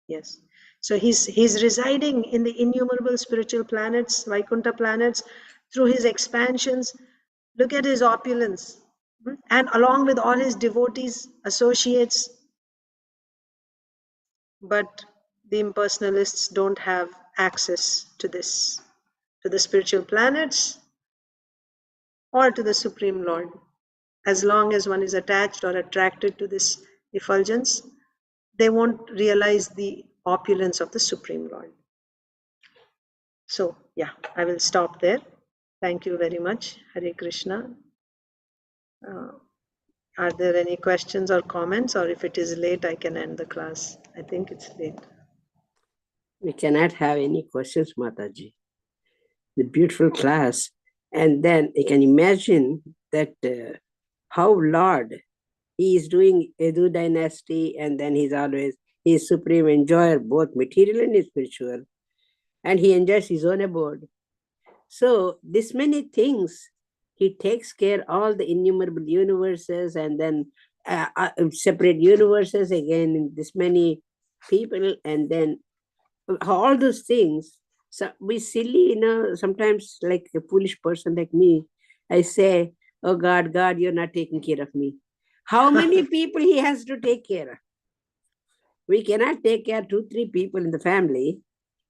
Yes. So he's residing in the innumerable spiritual planets, Vaikuntha planets, through his expansions. Look at his opulence. And along with all his devotees, associates. But the impersonalists don't have access to this, to the spiritual planets or to the Supreme Lord. As long as one is attached or attracted to this effulgence, they won't realize the opulence of the Supreme Lord. So, yeah, I will stop there. Thank you very much. Hare Krishna. Are there any questions or comments, or if it is late, I can end the class? I think it's late. We cannot have any questions, Mataji. The beautiful class. And then you can imagine that how Lord, he is doing Edu dynasty, and then he is supreme enjoyer, both material and spiritual. And he enjoys his own abode. So this many things, he takes care all the innumerable universes, and then separate universes again in this many people, and then all those things. So we silly, sometimes like a foolish person like me, I say, oh God, you're not taking care of me. How many people he has to take care of? We cannot take care of 2-3 people in the family.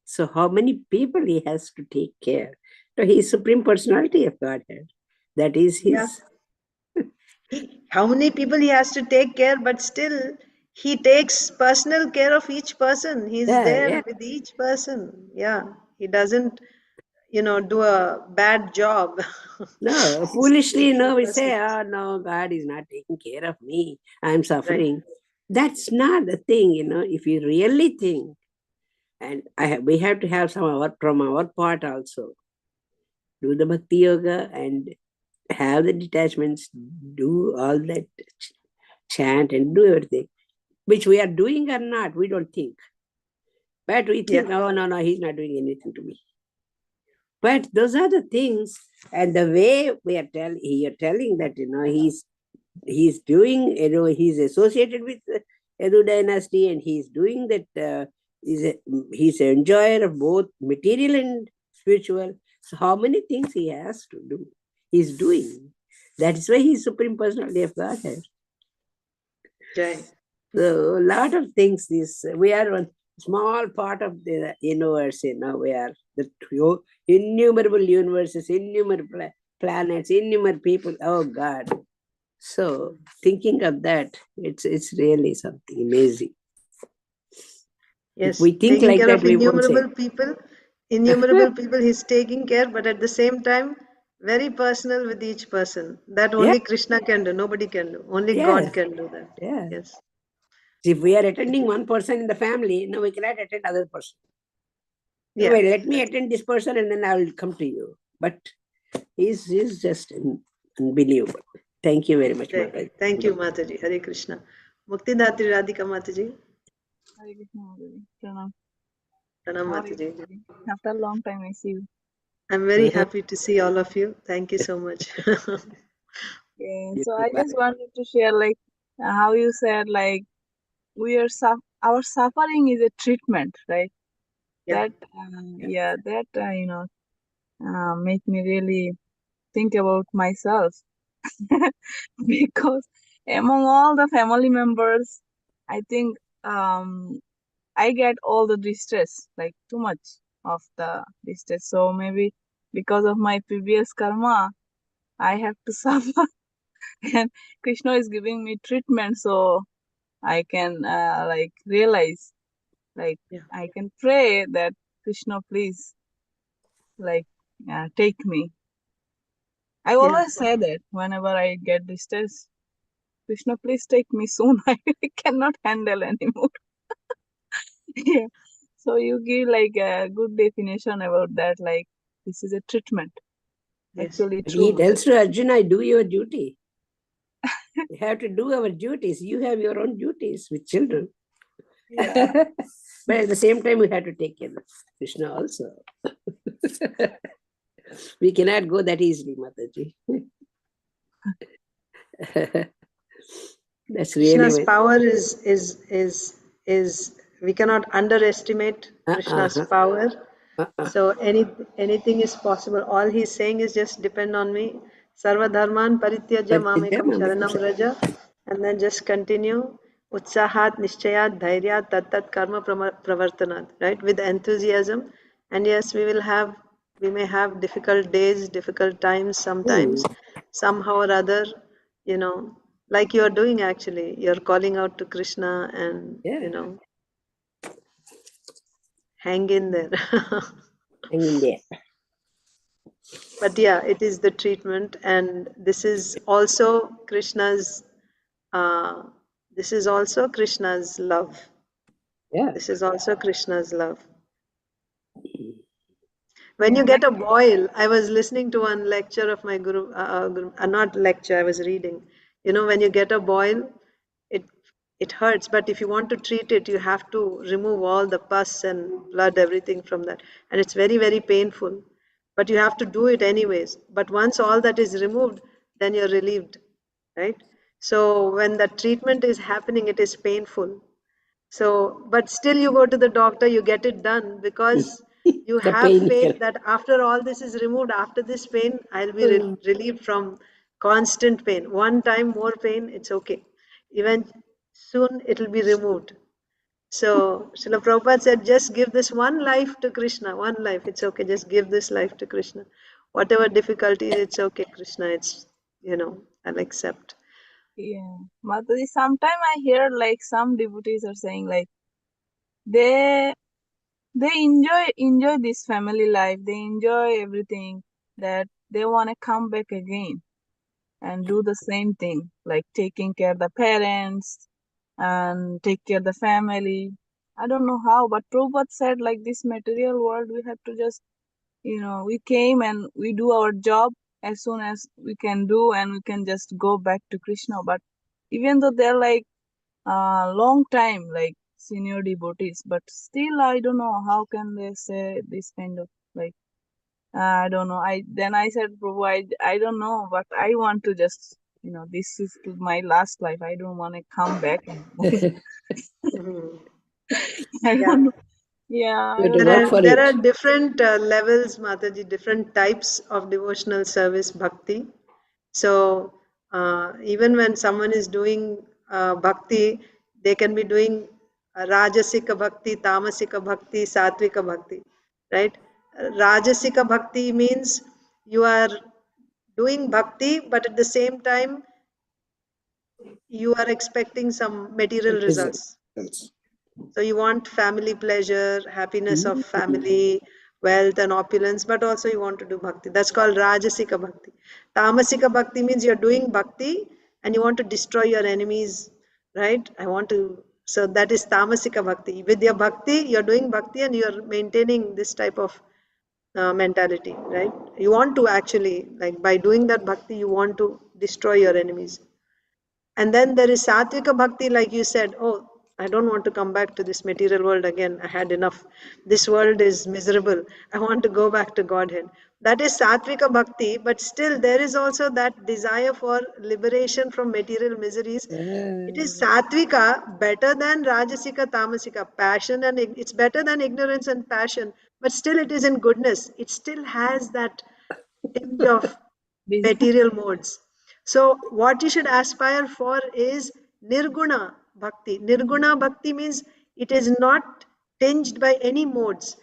So how many people he has to take care? So he is Supreme Personality of Godhead. That is his. Yeah. How many people he has to take care, but still he takes personal care of each person. He's Yeah, there yeah. with each person. Yeah, he doesn't, do a bad job. No, He's foolishly, taking no, we say, personal. oh, no, God is not taking care of me. I'm Right. suffering. That's not the thing, if you really think, and we have to have some from our part also. Do the bhakti yoga and have the detachments, do all that chant and do everything, which we are doing or not, we don't think. But we think, Yeah. oh, no, he's not doing anything to me. But those are the things, and the way we are you're telling that, he's doing, he's associated with the Edu dynasty, and he's doing that, he's an enjoyer of both material and spiritual. So how many things he has to do, he's doing. That's why he's Supreme Personality of Godhead. Jai. So a lot of things, we are one small part of the universe, we are the innumerable universes, innumerable planets, innumerable people. Oh God. So thinking of that, it's really something amazing. If Yes, we think taking like care that, of we won't say. innumerable people he's taking care, but at the same time, very personal with each person. That Yeah, only Krishna can do, nobody can do. Only yeah, God can do that. yeah. Yes. If we are attending one person in the family, no, we cannot attend other person. Yeah. Well, let me attend this person and then I will come to you. But he's just unbelievable. Thank you very much, Jai. Mataji. Thank you, Mataji. Hare Krishna. Mukti Dhatri Radhika Mataji. Hare Krishna, Mataji. Pranam. Pranam How are you, Mataji. Mataji? After a long time, I see you. I'm very happy to see all of you. Thank you so much. Yeah, You so too, I bye. just wanted to share, like, how you said, like, our suffering is a treatment, right? Yeah. That, yeah, that, make me really think about myself. Because among all the family members, I think I get all the distress, like too much of the distress. So maybe because of my previous karma, I have to suffer, and Krishna is giving me treatment, so I can like realize, like Yeah. I can pray that Krishna, please, like take me. I Yeah. always say that whenever I get distress, Krishna, please take me soon. I cannot handle anymore. Yeah. So you give like a good definition about that, like this is a treatment. Yes. Actually, But true, he Mother. tells to Arjuna, do your duty. We have to do our duties. You have your own duties with children. Yeah. But at the same time, we have to take care of Krishna also. We cannot go that easily, Mataji. That's Krishna's really power is we cannot underestimate Krishna's uh-uh. power. Uh-uh. So anything is possible. All he's saying is just depend on me. Sarva dharman parityaja mamekam sharanam raja, and then just continue. Utsahat nishchayat dhairyat tat karma pravartanat. Right, with enthusiasm. And yes, we may have difficult days, difficult times sometimes, somehow or other, you know, like you are doing actually. You're calling out to Krishna and Yeah, hang in there. hang in there. But yeah, it is the treatment, and this is also Krishna's. Uh, this is also Krishna's love. Yeah. This is also Krishna's love. When Yeah, you like get a boil, I was listening to one lecture of my not lecture, I was reading. When you get a boil, it it hurts, but if you want to treat it, you have to remove all the pus and blood, everything from that. And it's very, very painful. But you have to do it anyways. But once all that is removed, then you're relieved, right? So when the treatment is happening, it is painful. So, but still you go to the doctor, you get it done because you The have painkiller. faith that after all this is removed, after this pain, I'll be Mm. relieved from constant pain. One time more pain, it's okay. Even soon it'll be removed. So Srila Prabhupada said, just give this one life to Krishna, one life. It's okay, just give this life to Krishna. Whatever difficulties, it's okay, Krishna. I'll accept. Yeah, Mataji, sometimes I hear like some devotees are saying like they enjoy this family life. They enjoy everything that they want to come back again and do the same thing, like taking care of the parents and take care of the family. I don't know how, but Prabhupada said like this material world, we have to just, we came and we do our job as soon as we can do, and we can just go back to Krishna. But even though they're like long time, like senior devotees, but still I don't know how can they say this kind of like I don't know. I said, Prabhu, I don't know, but I want to just, this is my last life. I don't want to come back anymore. Mhm. I Yeah. don't know. Yeah, I You have to don't There work know. are for there it. are different levels, Mataji, different types of devotional service bhakti. So even when someone is doing bhakti, they can be doing rajasika bhakti, tamasika bhakti, satvika bhakti, right? Rajasika bhakti means you are doing bhakti, but at the same time you are expecting some material results. Results. So you want family pleasure, happiness of Mm. family, wealth and opulence, but also you want to do bhakti. That's called Rajasika Bhakti. Tamasika Bhakti means you're doing bhakti and you want to destroy your enemies, right? So that is Tamasika Bhakti. With your bhakti, you're doing bhakti and you're maintaining this type of mentality, right? You want to actually, like by doing that bhakti, you want to destroy your enemies. And then there is Satvika Bhakti, like you said, oh, I don't want to come back to this material world again. I had enough. This world is miserable. I want to go back to Godhead. That is Satvika Bhakti, but still there is also that desire for liberation from material miseries. It is Satvika better than Rajasika, Tamasika. Passion and it's better than ignorance and passion, but still it is in goodness. It still has that tinge of This- material modes. So, what you should aspire for is Nirguna Bhakti. Nirguna Bhakti means it is not tinged by any modes.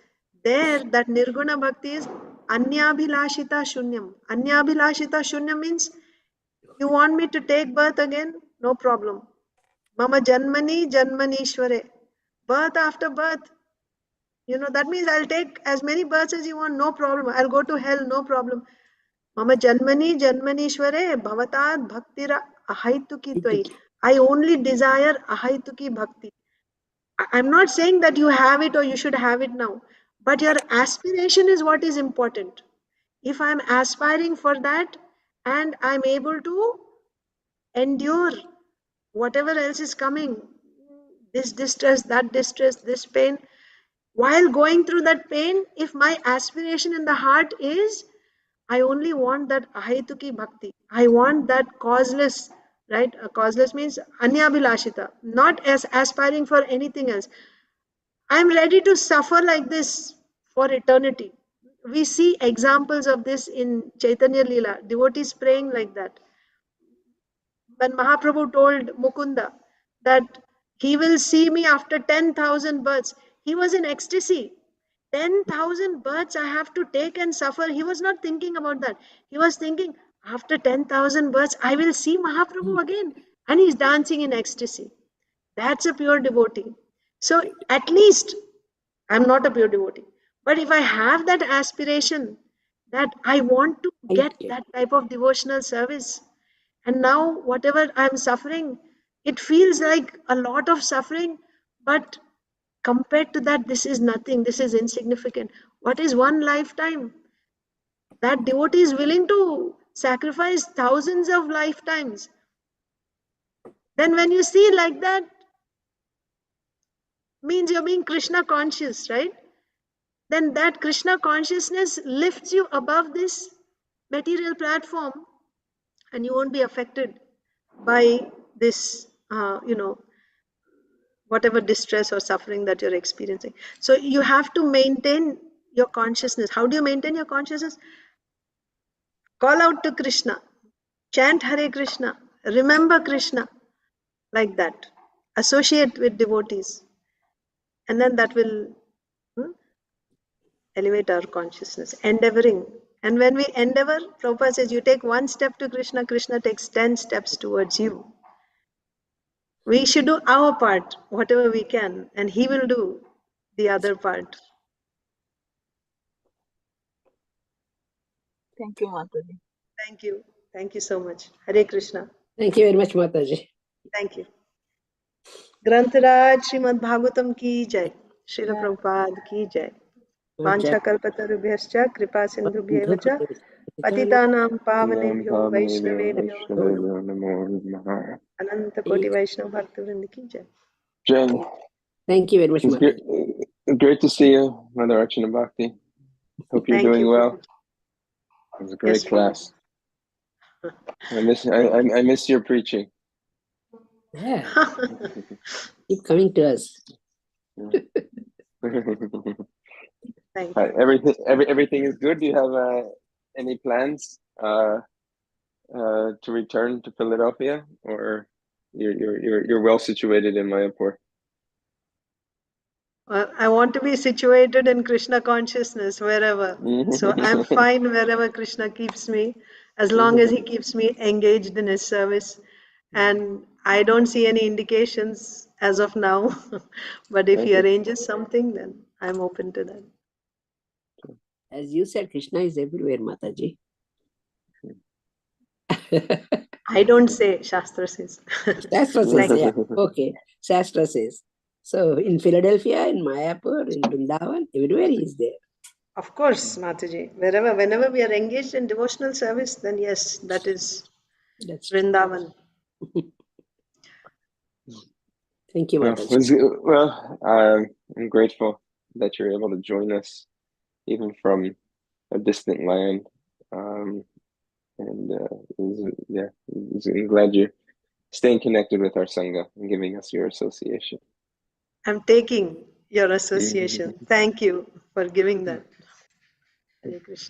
There, that Nirguna Bhakti is Anyabhilashita Shunyam. Anyabhilashita Shunyam means you want me to take birth again? No problem. Mama Janmani Janmanishware. Birth after birth. That means I'll take as many births as you want, no problem. I'll go to hell, no problem. Mama Janmani Janmanishware Bhavatad Bhaktira Ahaituki Tvai. I only desire Ahaituki Bhakti. I'm not saying that you have it or you should have it now, but your aspiration is what is important. If I'm aspiring for that and I'm able to endure whatever else is coming, this distress, this pain, while going through that pain, if my aspiration in the heart is I only want that ahaituki bhakti. I want that causeless, right? Causeless means anyabhilashita, not as aspiring for anything else. I'm ready to suffer like this for eternity. We see examples of this in Chaitanya Leela, devotees praying like that. When Mahaprabhu told Mukunda that he will see me after 10,000 births, he was in ecstasy. 10,000 births I have to take and suffer. He was not thinking about that. He was thinking, after 10,000 births, I will see Mahaprabhu again. And he's dancing in ecstasy. That's a pure devotee. So at least I'm not a pure devotee. But if I have that aspiration that I want to get that type of devotional service, and now whatever I'm suffering, it feels like a lot of suffering, but compared to that, this is nothing, this is insignificant. What is one lifetime? That devotee is willing to sacrifice thousands of lifetimes. Then when you see like that, means you're being Krishna conscious, right? Then that Krishna consciousness lifts you above this material platform and you won't be affected by this, whatever distress or suffering that you're experiencing. So you have to maintain your consciousness. How do you maintain your consciousness? Call out to Krishna, chant Hare Krishna, remember Krishna, like that. Associate with devotees, and then that will hmm, elevate our consciousness. Endeavoring. And when we endeavor, Prabhupada says, you take one step to Krishna, Krishna takes 10 steps towards you. We should do our part, whatever we can, and he will do the other part. Thank you, Mataji. Thank you. Thank you so much. Hare Krishna. Thank you very much, Mataji. Thank you. ग्रंथराज Shrimad Bhagavatam की जय, श्रील प्रभुपाद की जय। वाञ्छा कल्पतरुभ्यश्च कृपा सिन्धुभ्येव च पतितानां पावनेभ्यो वैष्णवेभ्यो नमो नमः। अनंत कोटि वैष्णव भक्तवृंद की जय। Jen, Thank you very much, it's Mataji. great to see you, Mother Arcanabhakti. Hope you're Thank doing you. well. It was a great Yes, class. I miss your preaching. Yeah, keep coming to us. Thank you. Everything is good. Do you have any plans to return to Philadelphia, or you're well situated in Mayapur? I want to be situated in Krishna consciousness wherever. So I'm fine wherever Krishna keeps me, as long as he keeps me engaged in his service. And I don't see any indications as of now. But if he arranges something, then I'm open to that. As you said, Krishna is everywhere, Mataji. I don't say, Shastra says. Shastra says, yeah. Okay, Shastra says. So in Philadelphia, in Mayapur, in Vrindavan, everywhere he is there. Of course, Mataji. Whenever we are engaged in devotional service, then yes, that is Vrindavan. Thank you, Mataji. I'm grateful that you're able to join us, even from a distant land. I'm glad you're staying connected with our Sangha and giving us your association. I'm taking your association. Thank you for giving that. Hare Krishna.